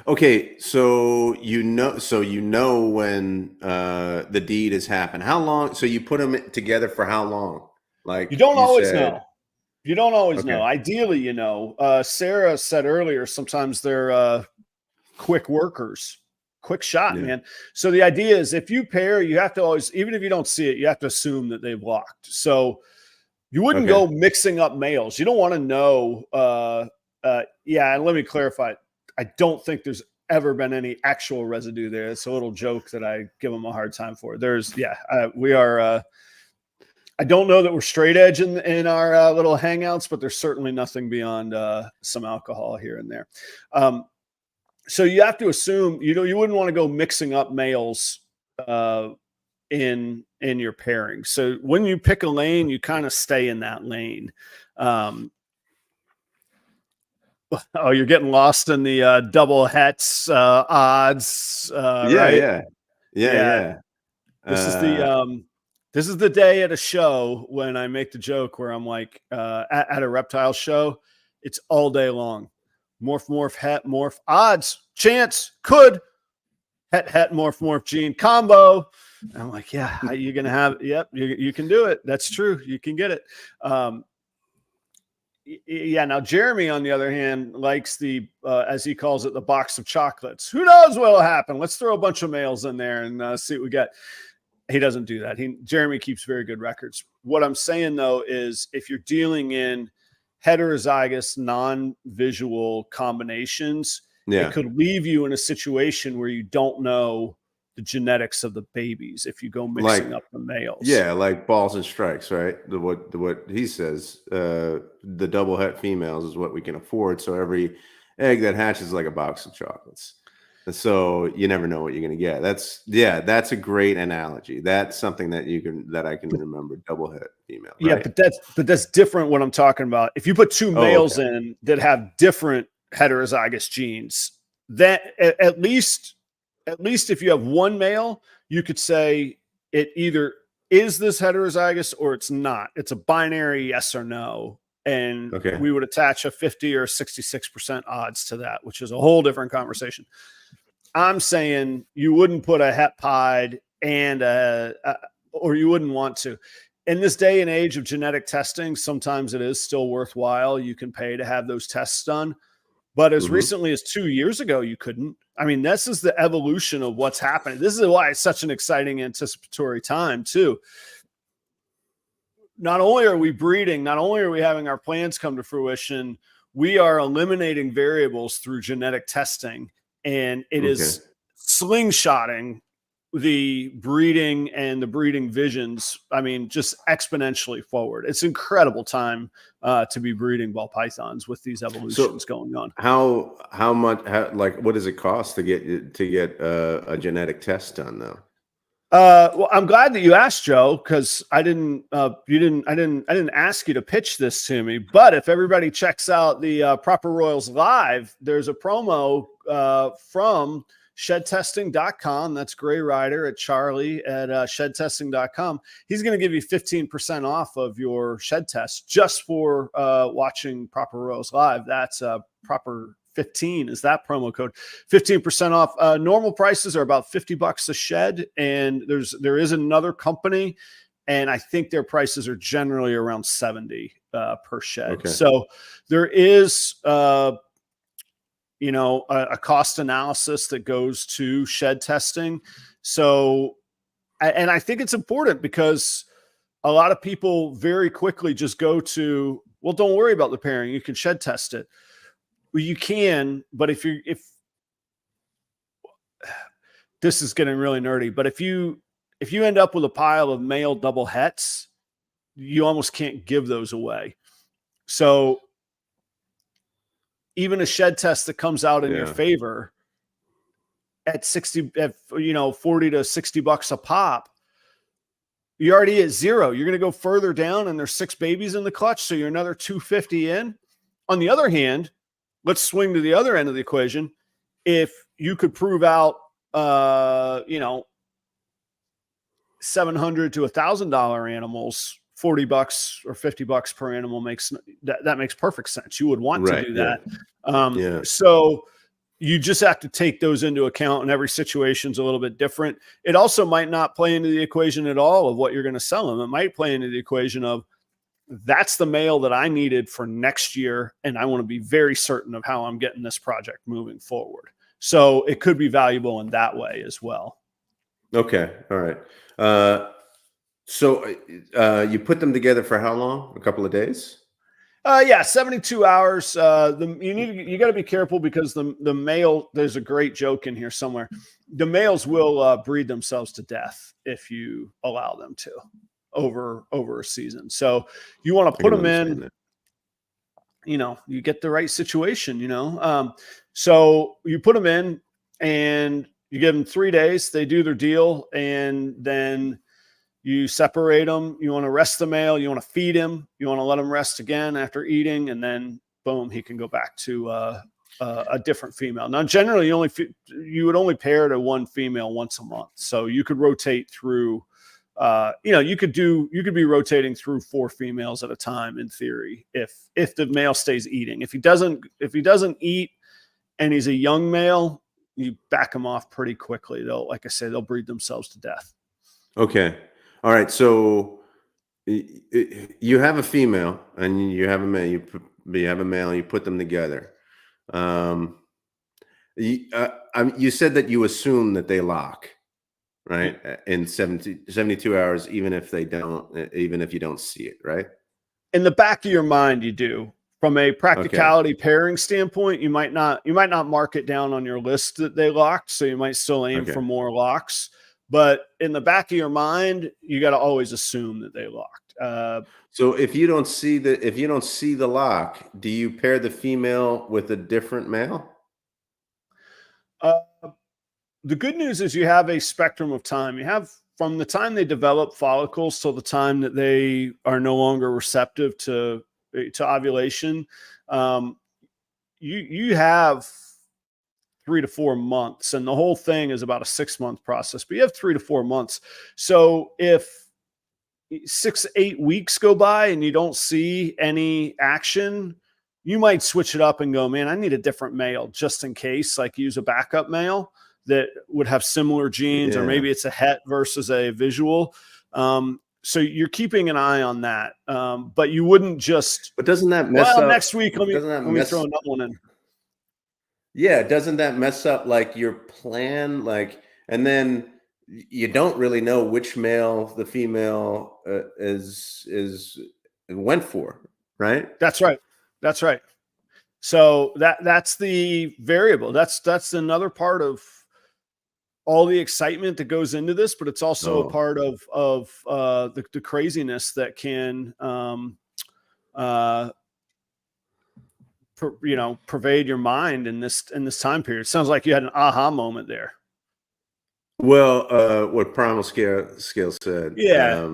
Okay, so you know when the deed has happened. How long? So you put them together for how long? Like you don't always know. You don't always know. Ideally, you know. Sarah said earlier, sometimes they're quick workers, quick shot, man. So the idea is, if you pair, you have to always, even if you don't see it, you have to assume that they've locked. So you wouldn't go mixing up males. You don't want to know. Yeah, and let me clarify. I don't think there's ever been any actual residue there. It's a little joke that I give them a hard time for. We are. I don't know that we're straight edge in our little hangouts, but there's certainly nothing beyond some alcohol here and there. So you have to assume, you wouldn't want to go mixing up males in your pairing. So when you pick a lane, you kind of stay in that lane. Oh, you're getting lost in the double hets odds. Right? Yeah. This is the day at a show when I make the joke where I'm like, at a reptile show, it's all day long. Morph, het, morph, odds, chance, could, het, morph, gene, combo. And I'm like, yeah, you're going to have, yep, you can do it. That's true. You can get it. Yeah. Now, Jeremy, on the other hand, likes the, as he calls it, the box of chocolates. Who knows what will happen? Let's throw a bunch of males in there and see what we get. He doesn't do that. Jeremy keeps very good records. What I'm saying, though, is if you're dealing in heterozygous, non-visual combinations, it could leave you in a situation where you don't know the genetics of the babies if you go mixing up the males. Yeah, like balls and strikes, right? What he says, the double het females is what we can afford. So every egg that hatches is like a box of chocolates. And so you never know what you're going to get. That's a great analogy. That's something that I can remember. Double het female. Right? Yeah, but that's different. What I'm talking about. If you put two males in that have different heterozygous genes, that at least if you have one male, you could say it either is this heterozygous or it's not. It's a binary yes or no. And we would attach a 50 or 66% odds to that, which is a whole different conversation. I'm saying you wouldn't put a het pied and or you wouldn't want to. In this day and age of genetic testing, sometimes it is still worthwhile. You can pay to have those tests done. But as recently as 2 years ago, you couldn't. I mean, this is the evolution of what's happening. This is why it's such an exciting anticipatory time, too. Not only are we breeding, not only are we having our plans come to fruition, we are eliminating variables through genetic testing. And it is slingshotting the breeding and the breeding visions. I mean, just exponentially forward. It's an incredible time to be breeding ball pythons with these evolutions going on. How much? What does it cost to get a genetic test done, though? Well, I'm glad that you asked, Joe, because I didn't ask you to pitch this to me. But if everybody checks out the properroyals live, there's a promo from shedtesting.com. That's Gray Rider at Charlie at shedtesting.com. He's going to give you 15% off of your shed test just for watching properroyals live. That's proper 15 is that promo code. 15% off. Normal prices are about $50 a shed, and there is another company, and I think their prices are generally around 70 per shed. So there is a cost analysis that goes to shed testing. So, and I think it's important because a lot of people very quickly just go to, well, don't worry about the pairing. You can shed test it. Well, you can, but if this is getting really nerdy, but if you end up with a pile of male double hets, you almost can't give those away. So even a shed test that comes out in your favor, at 60, at, you know, 40 to 60 bucks a pop, you're already at zero. You're going to go further down and there's 6 babies in the clutch. So you're another 250 in. On the other hand, let's swing to the other end of the equation. If you could prove out, you know, $700 to $1,000 animals, 40 bucks or 50 bucks per animal makes that makes perfect sense. You would want to do that. So you just have to take those into account, and every situation's a little bit different. It also might not play into the equation at all of what you're going to sell them. It might play into the equation of, that's the male that I needed for next year, and I want to be very certain of how I'm getting this project moving forward. So it could be valuable in that way as well. Okay. All right. So you put them together for how long? A couple of days? Yeah, 72 hours. You got to be careful because the male, there's a great joke in here somewhere. The males will breed themselves to death if you allow them to over a season. So you want to put them in that. You know, you get the right situation, you know. So you put them in and you give them 3 days, they do their deal, and then you separate them. You want to rest the male, you want to feed him, you want to let him rest again after eating, and then boom, he can go back to a different female. Now, generally, you would only pair to one female once a month, so you could rotate through. You know, you could be rotating through 4 females at a time in theory, if the male stays eating. If he doesn't eat and he's a young male, you back him off pretty quickly. Like I say, they'll breed themselves to death. Okay. All right. So you have a female and you have a male. You have a male. And you put them together. You said that you assume that they lock, right? In 72 hours, even if you don't see it, right? In the back of your mind, you do. From a practicality pairing standpoint, you might not mark it down on your list that they locked, so you might still aim for more locks. But in the back of your mind, you got to always assume that they locked. So if you don't see the lock, do you pair the female with a different male? The good news is you have a spectrum of time. You have from the time they develop follicles till the time that they are no longer receptive to ovulation. You have 3 to 4 months, and the whole thing is about a 6-month process, but you have 3 to 4 months. So if 6 to 8 weeks go by and you don't see any action, you might switch it up and go, man, I need a different male just in case, like use a backup male that would have similar genes, or maybe it's a het versus a visual. So you're keeping an eye on that. But you wouldn't just, but doesn't that mess up next week? Let me throw another one in. Yeah. Doesn't that mess up like your plan? Like, and then you don't really know which male the female went for, right? That's right. That's right. So that's the variable. That's another part of all the excitement that goes into this, but it's also a part of the craziness that can pervade your mind in this time period. It sounds like you had an aha moment there. Well, what Primal Scale said. Yeah,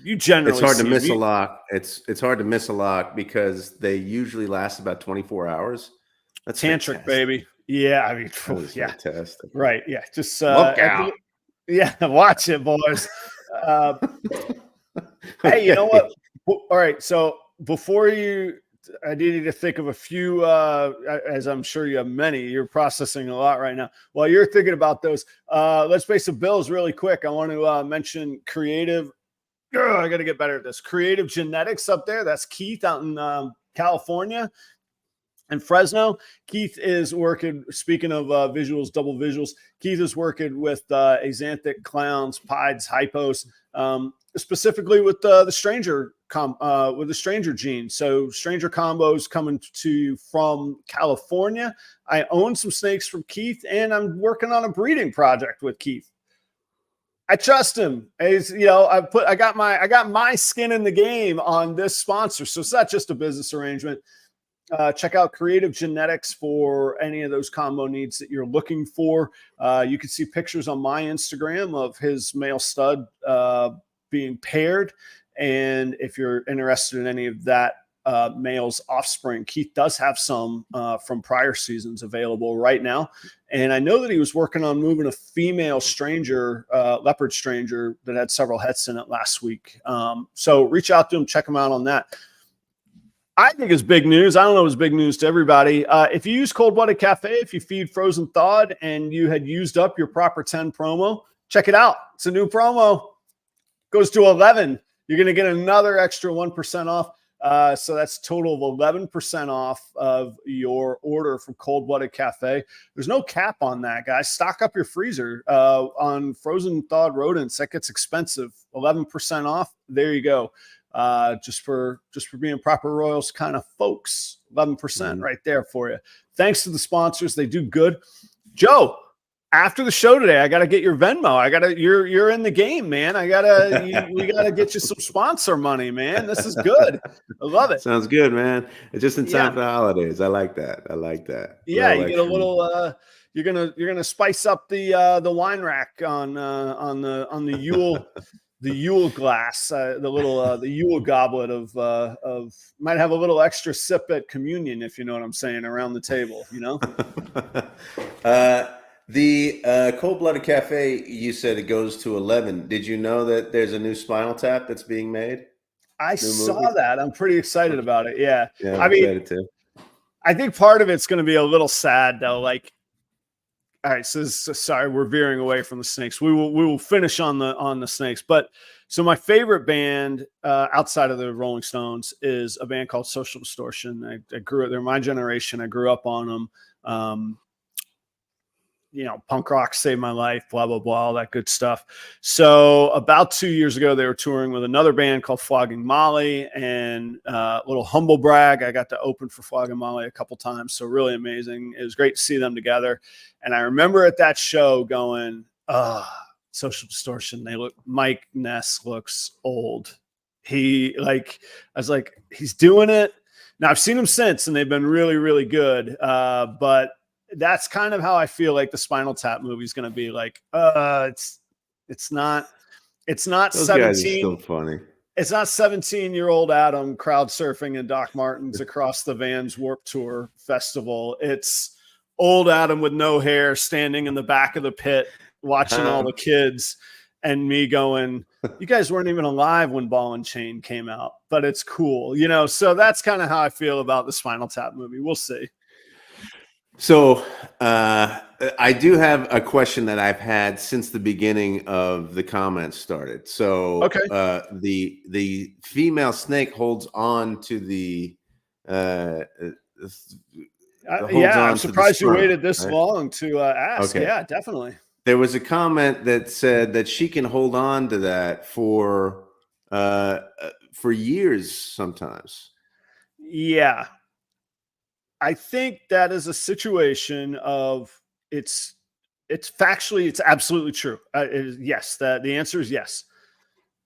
you generally, it's hard to miss a lock. It's hard to miss a lock because they usually last about 24 hours. That's tantric, fantastic. Baby. Yeah, I mean, yeah, fantastic. Right? Yeah, just look out. Watch it, boys. Hey, you know what? All right, so before I needed to think of a few, as I'm sure you have many. You're processing a lot right now. While you're thinking about those, let's pay some bills really quick. I want to mention Kreative. I got to get better at this. Kreative Genetics up there. That's Keith out in California and Fresno. Keith is working, speaking of visuals, double visuals, Keith is working with axanthic clowns, pieds, hypos, specifically with the stranger gene. So stranger combos coming to you from California. I own some snakes from Keith, and I'm working on a breeding project with Keith. I trust him. As you know, I got my skin in the game on this sponsor. So it's not just a business arrangement. Check out Creative Genetics for any of those combo needs that you're looking for. You can see pictures on my Instagram of his male stud being paired. And if you're interested in any of that male's offspring, Keith does have some from prior seasons available right now. And I know that he was working on moving a female stranger, leopard stranger that had several heads in it last week. So reach out to him, check him out on that. I think it's big news. I don't know if it's big news to everybody. If you use Cold Blooded Cafe, if you feed frozen thawed and you had used up your proper 10 promo, check it out. It's a new promo. Goes to 11. You're going to get another extra 1% off. So that's a total of 11% off of your order from Cold Blooded Cafe. There's no cap on that, guys. Stock up your freezer on frozen thawed rodents. That gets expensive. 11% off. There you go. Just for being proper Royals kind of folks. 11% right there for you. Thanks to the sponsors. They do good. Joe, after the show today, I got to get your Venmo. You're in the game, man. we got to get you some sponsor money, man. This is good. I love it. Sounds good, man. It's just in time for the holidays. I like that. Yeah, you get a little, you're gonna spice up the wine rack on the Yule. The Yule glass, the Yule goblet of might have a little extra sip at communion, if you know what I'm saying, around the table, you know. The Cold Blooded Cafe, you said it goes to 11. Did you know that there's a new Spinal Tap that's being made? I saw that. I'm pretty excited about it. Yeah, I'm excited too. I think part of it's going to be a little sad though. Like, all right, sorry, we're veering away from the Snakes. We will finish on the Snakes. But so my favorite band outside of the Rolling Stones is a band called Social Distortion. I grew up, they're my generation. I grew up on them. Punk rock saved my life, blah, blah, blah, all that good stuff. So about 2 years ago, they were touring with another band called Flogging Molly, and a little humble brag, I got to open for Flogging Molly a couple times. So really amazing. It was great to see them together. And I remember at that show going, Social Distortion. Mike Ness looks old. I was like, he's doing it. Now I've seen him since and they've been really, really good. But that's kind of how I feel like the Spinal Tap movie is going to be. Like, it's not Those 17. guys are still funny. It's not 17-year-old Adam crowd surfing in Doc Martens across the Vans Warped Tour festival. It's old Adam with no hair standing in the back of the pit watching all the kids and me going, you guys weren't even alive when Ball and Chain came out, but it's cool. So that's kind of how I feel about the Spinal Tap movie. We'll see. So I do have a question that I've had since the beginning of the comments started. So okay. The female snake holds on to the I'm surprised you waited this long to ask. Okay. Yeah, definitely. There was a comment that said that she can hold on to that for years sometimes. Yeah. I think that is a situation of it's factually, it's absolutely true. Yes, the answer is yes.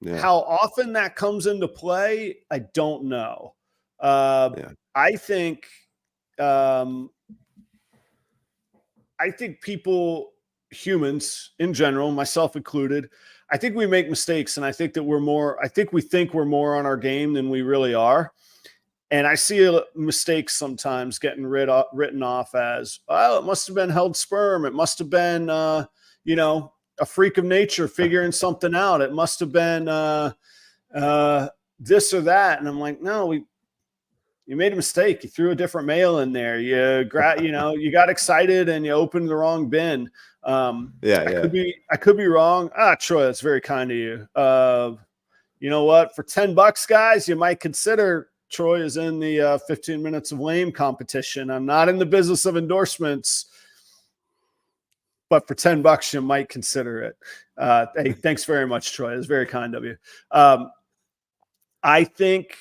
Yeah. How often that comes into play, I don't know. I think people, humans in general, myself included, I think we make mistakes, and I think that we think we're more on our game than we really are. And I see mistakes sometimes getting written off as, it must have been held sperm. It must have been, a freak of nature figuring something out. It must have been this or that. And I'm like, no, you made a mistake. You threw a different male in there. You got excited and you opened the wrong bin. I could be wrong. Troy, that's very kind of you. You know what? For $10, guys, you might consider Troy is in the 15 minutes of lame competition. I'm not in the business of endorsements, but for $10, you might consider it. Hey, thanks very much, Troy. It's very kind of you. I think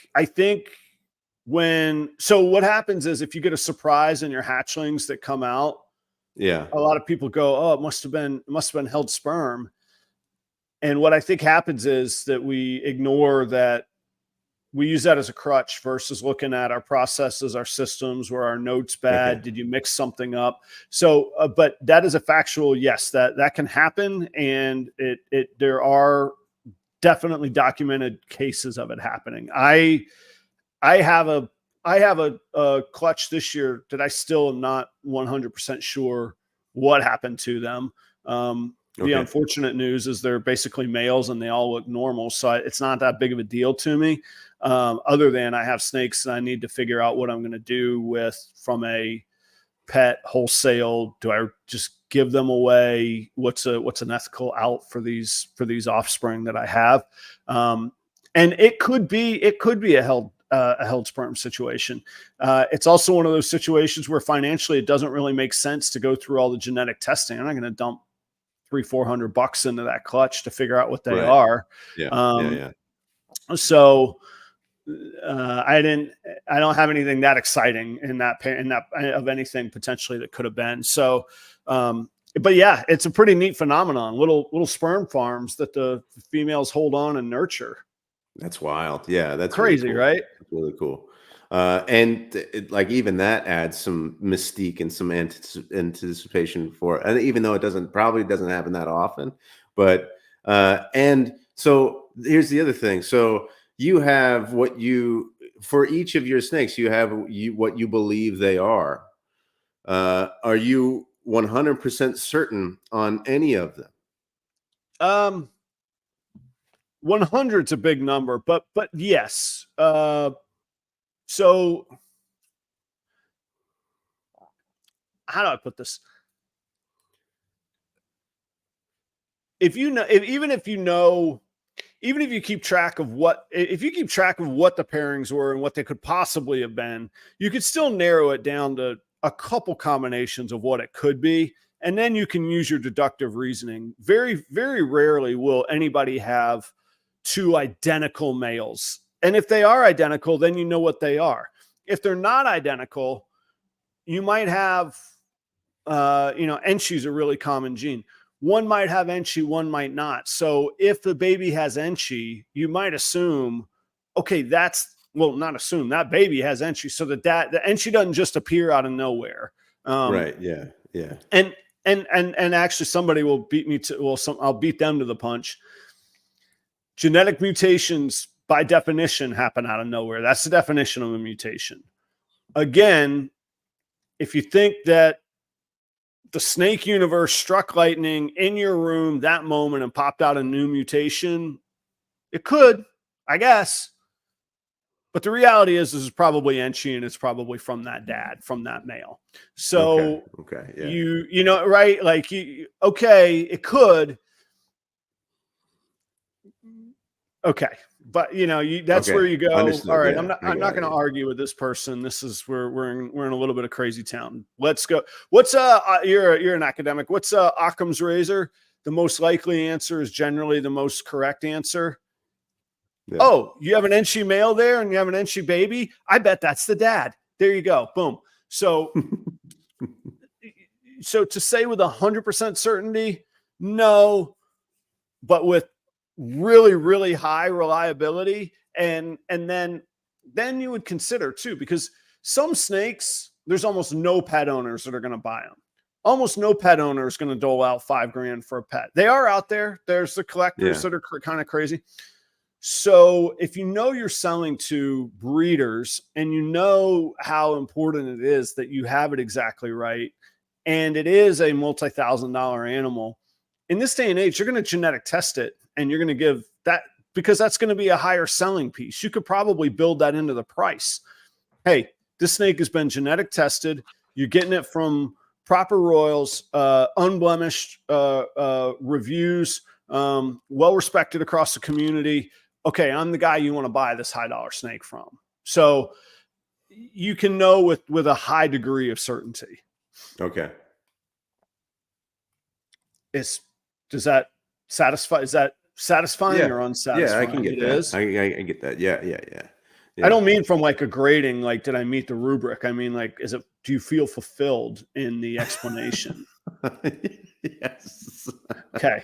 what happens is if you get a surprise in your hatchlings that come out, a lot of people go, it must have been held sperm. And what I think happens is that we ignore that we use that as a crutch versus looking at our processes, our systems, where our notes bad. Okay. Did you mix something up? So, but that is a factual, yes, that can happen. And there are definitely documented cases of it happening. I have a clutch this year that I still am not 100% sure what happened to them. The unfortunate news is they're basically males and they all look normal. So it's not that big of a deal to me. Other than I have snakes and I need to figure out what I'm going to do with from a pet wholesale. Do I just give them away? What's an ethical out for these offspring that I have? And it could be a held sperm situation. It's also one of those situations where financially it doesn't really make sense to go through all the genetic testing. I'm not going to dump $300-400 into that clutch to figure out what they are. Yeah. So I don't have anything that exciting in that of anything potentially that could have been. So, but yeah, it's a pretty neat phenomenon. Little sperm farms that the females hold on and nurture. That's wild. Yeah, that's crazy, really cool. right? That's really cool. And like even that adds some mystique and some anticipation for, and even though it probably doesn't happen that often, but and so here's the other thing. So you have for each of your snakes, you have what you believe they are. Are you 100% certain on any of them? 100's a big number, but yes. So how do I put this? Even if you keep track of what the pairings were and what they could possibly have been, you could still narrow it down to a couple combinations of what it could be. And then you can use your deductive reasoning. Very, very rarely will anybody have two identical males. And if they are identical, then you know what they are. If they're not identical, you might have, Enchi is a really common gene. One might have Enchi, one might not. So if the baby has Enchi, you might assume, okay, that baby has Enchi. So the Enchi doesn't just appear out of nowhere. Right. Yeah. Yeah. And actually somebody will beat me I'll beat them to the punch. Genetic mutations by definition happen out of nowhere. That's the definition of a mutation. Again, if you think that the snake universe struck lightning in your room that moment and popped out a new mutation, it could, I guess. But the reality is this is probably Enchi and it's probably from that dad, from that male. So okay. Yeah. you know, right? Like it could. Okay. But that's where you go. Understood. All right. Yeah, I'm not going to argue with this person. This is we're in a little bit of crazy town. Let's go. What's you're an academic. What's Occam's razor? The most likely answer is generally the most correct answer. Yeah. Oh, you have an Enchi male there and you have an Enchi baby. I bet that's the dad. There you go. Boom. So to say with 100% certainty, no, but with really, really high reliability. And then you would consider too, because some snakes, there's almost no pet owners that are going to buy them. Almost no pet owner is going to dole out $5,000 for a pet. They are out there. There's the collectors that are kind of crazy. So if you're selling to breeders and you know how important it is that you have it exactly right, and it is a multi-$1,000 animal, in this day and age, you're going to genetic test it and you're going to give that, because that's going to be a higher selling piece. You could probably build that into the price. Hey, this snake has been genetic tested. You're getting it from properroyals, unblemished reviews, well-respected across the community. Okay, I'm the guy you want to buy this high-dollar snake from. So you can know with a high degree of certainty. Okay. Does that satisfy? Is that satisfying or unsatisfying? Yeah, I can get that. I get that. Yeah. I don't mean from like a grading, like, did I meet the rubric? I mean, like, do you feel fulfilled in the explanation? Yes. Okay.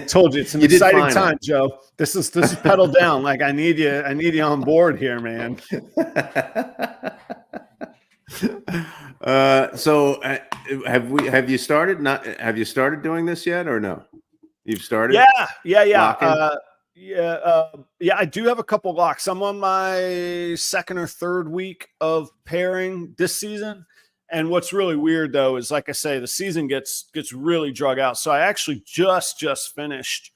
Told you it's an You did exciting fine. time, Joe. This is pedal down. Like I need you on board here, man. Have you started doing this yet or no? You've started? Yeah. Locking? Yeah. I do have a couple locks. I'm on my second or third week of pairing this season. And what's really weird though is, like I say, the season gets really drug out. So I actually just finished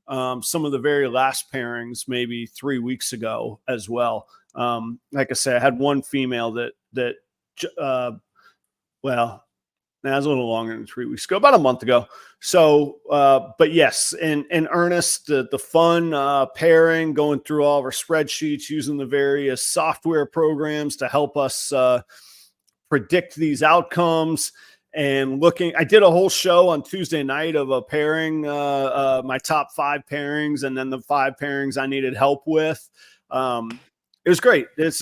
some of the very last pairings maybe 3 weeks ago as well. Like I say, I had one female that well, that was a little longer than 3 weeks ago, about a month ago. So, but yes, in earnest, the fun pairing, going through all of our spreadsheets, using the various software programs to help us predict these outcomes, and looking. I did a whole show on Tuesday night of a pairing, my top 5 pairings, and then the 5 pairings I needed help with. It was great. It's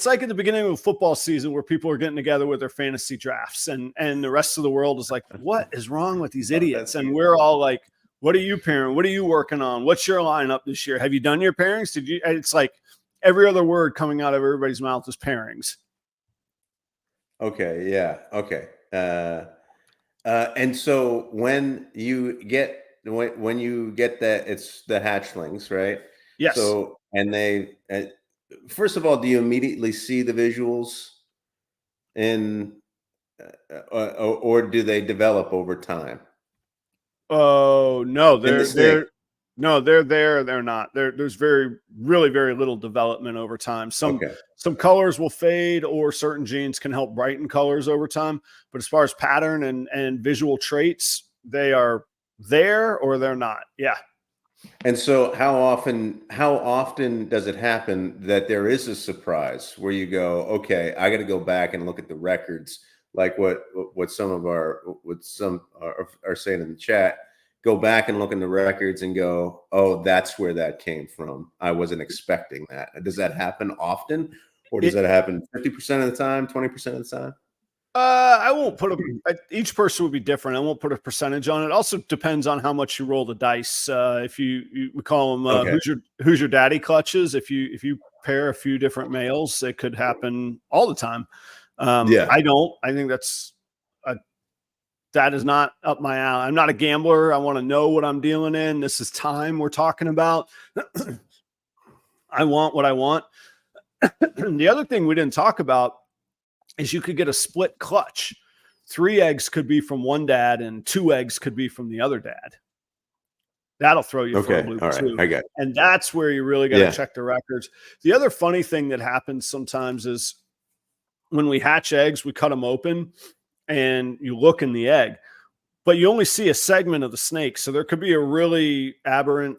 like at the beginning of a football season where people are getting together with their fantasy drafts, and the rest of the world is like, what is wrong with these idiots? And we're all like, what are you pairing? What are you working on? What's your lineup this year? Have you done your pairings? It's like every other word coming out of everybody's mouth is pairings. Okay. Yeah. Okay. And so when you get that, it's the hatchlings, right? Yes. So, and first of all, do you immediately see the visuals or do they develop over time? Oh no, they're there. They're not. There's really very little development over time. Some colors will fade, or certain genes can help brighten colors over time. But as far as pattern and visual traits, they are there or they're not. Yeah. And so how often does it happen that there is a surprise where you go, okay, I got to go back and look at the records, like what some are saying in the chat, go back and look in the records and go, oh, that's where that came from. I wasn't expecting that. Does that happen often, or does that happen 50% of the time, 20% of the time? I won't put each person would be different. I won't put a percentage on it. Also depends on how much you roll the dice. If we call them who's your daddy clutches. If you pair a few different males, it could happen all the time. I think that is not up my alley. I'm not a gambler. I want to know what I'm dealing in. This is time we're talking about. I want what I want. The other thing we didn't talk about is you could get a split clutch. 3 eggs could be from one dad and 2 eggs could be from the other dad. That'll throw you for a loop too. I got it. And that's where you really got to check the records. The other funny thing that happens sometimes is when we hatch eggs, we cut them open and you look in the egg, but you only see a segment of the snake. So there could be a really aberrant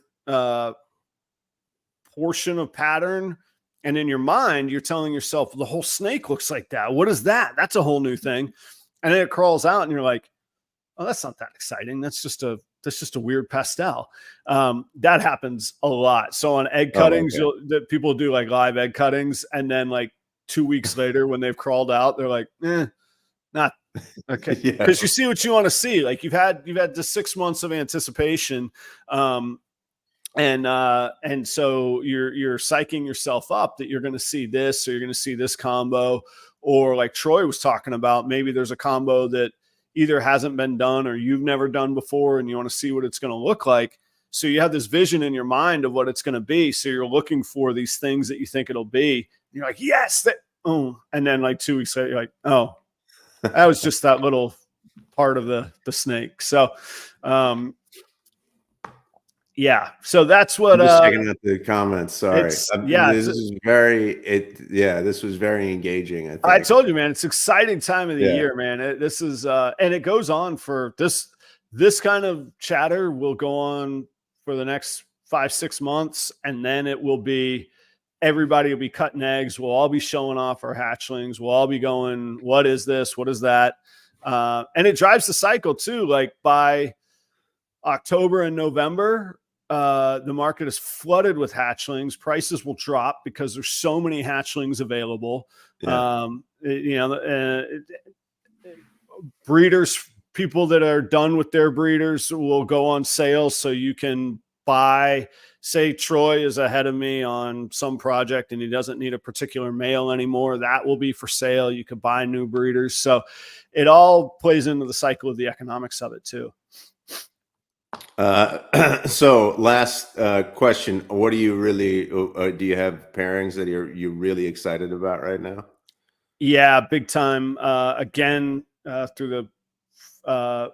portion of pattern. And in your mind, you're telling yourself, the whole snake looks like that. What is that? That's a whole new thing. And then it crawls out and you're like, oh, that's not that exciting. That's just a weird pastel. That happens a lot. So on egg cuttings, people do like live egg cuttings. And then like 2 weeks later, when they've crawled out, they're like, not okay. Because you see what you want to see. Like you've had the 6 months of anticipation. And so you're psyching yourself up that you're going to see this, or you're going to see this combo, or like Troy was talking about, maybe there's a combo that either hasn't been done or you've never done before, and you want to see what it's going to look like. So you have this vision in your mind of what it's going to be. So you're looking for these things that you think it'll be. And you're like, yes, and then like 2 weeks later, you're like, oh, that was just that little part of the snake. So, yeah, so that's what. I'm just checking out the comments. Sorry. This was very engaging. I think. I told you, man, it's exciting time of the year, man. This is, and it goes on for this kind of chatter will go on for the next 5-6 months, and then it will be. Everybody will be cutting eggs. We'll all be showing off our hatchlings. We'll all be going, what is this? What is that? And it drives the cycle too. Like by October and November, the market is flooded with hatchlings. Prices will drop because there's so many hatchlings available. Breeders people that are done with their breeders will go on sale, so you can buy. Say Troy is ahead of me on some project and he doesn't need a particular male anymore. That will be for sale. You could buy new breeders. So it all plays into the cycle of the economics of it too. So last question, what do you really, do you have pairings that you're really excited about right now? Yeah, big time. Again, through the,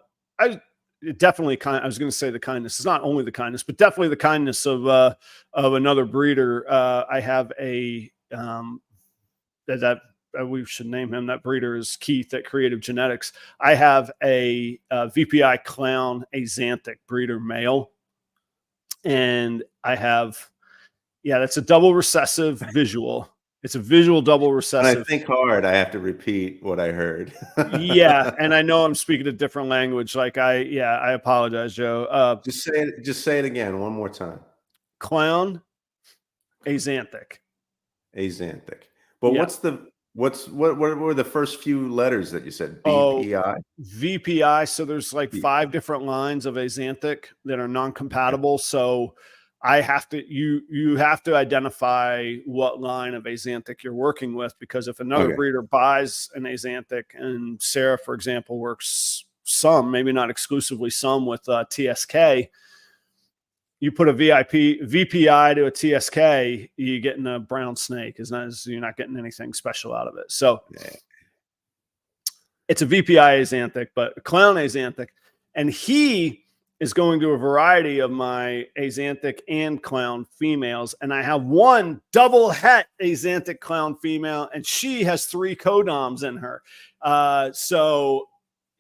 definitely I was going to say the kindness. It's not only the kindness, but definitely the kindness of another breeder. I have a, that we should name him. That breeder is Keith at Creative Genetics. I have a VPI Clown Axanthic breeder male. And I have, that's a double recessive visual. It's a visual double recessive. When I think hard, I have to repeat what I heard. Yeah, and I know I'm speaking a different language. Like I apologize, Joe. Just say it again one more time. Clown Axanthic. Axanthic. But Yeah. what were the first few letters that you said? VPI? VPI. So there's like 5 different lines of Axanthic that are non-compatible. Okay. So I have to, you have to identify what line of Axanthic you're working with, because if another breeder buys an Axanthic, and Sarah, for example, works some, maybe not exclusively some, with TSK, you put a VPI to a TSK, you're getting a brown snake. You're not getting anything special out of it. So it's a VPI Axanthic, but a Clown Axanthic, and he is going to a variety of my Axanthic and Clown females. And I have one double het Axanthic Clown female, and she has 3 codoms in her. So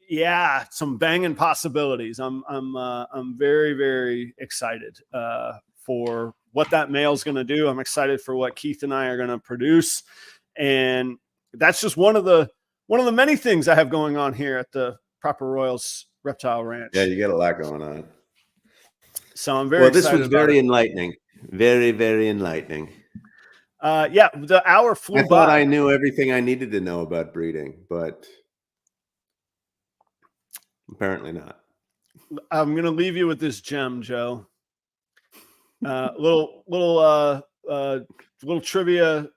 yeah, some banging possibilities. I'm very, very excited for what that male's going to do. I'm excited for what Keith and I are going to produce. And that's just one of the many things I have going on here at the Proper Royals Reptile Ranch. Yeah, you got a lot going on. So I'm very excited. This was very enlightening. Very, very enlightening. Yeah, the hour flew by. I thought I knew everything I needed to know about breeding, but apparently not. I'm going to leave you with this gem, Joe. Little trivia.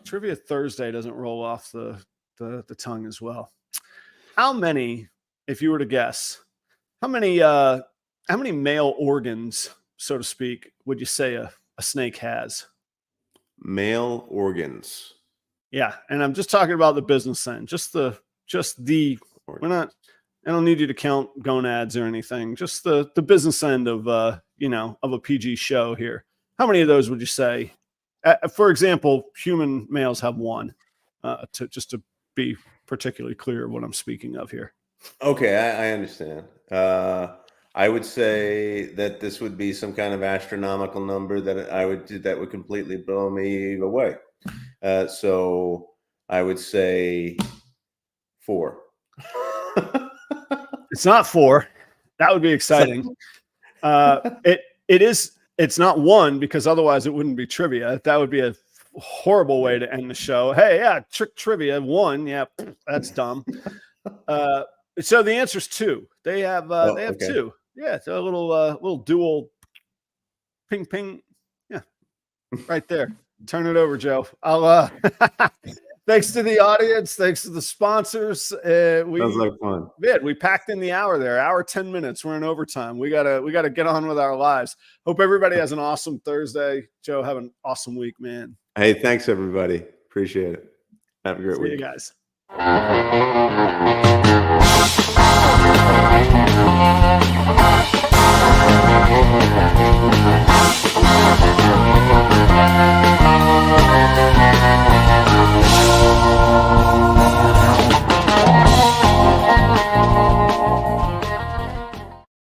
Trivia Thursday doesn't roll off the tongue as well. How many, if you were to guess, how many male organs, so to speak, would you say a snake has? Male organs. Yeah, and I'm just talking about the business end. Just the. We're not. I don't need you to count gonads or anything. Just the business end of of a PG show here. How many of those would you say? For example, human males have 1. Just to be particularly clear what I'm speaking of here. Okay, I understand. I would say that this would be some kind of astronomical number that would completely blow me away. So I would say 4. It's not 4. That would be exciting. It's not 1, because otherwise it wouldn't be trivia. That would be a horrible way to end the show. Hey, yeah, trick trivia 1. Yeah, that's dumb. So the answer is 2. They have 2. Yeah, it's a little dual ping ping. Yeah, right there. Turn it over, Joe. I'll thanks to the audience, thanks to the sponsors. Sounds like fun. We packed in the hour there. Hour 10 minutes. We're in overtime. We gotta get on with our lives. Hope everybody has an awesome Thursday. Joe, have an awesome week, man. Hey, thanks everybody. Appreciate it. Have a great week. See you guys.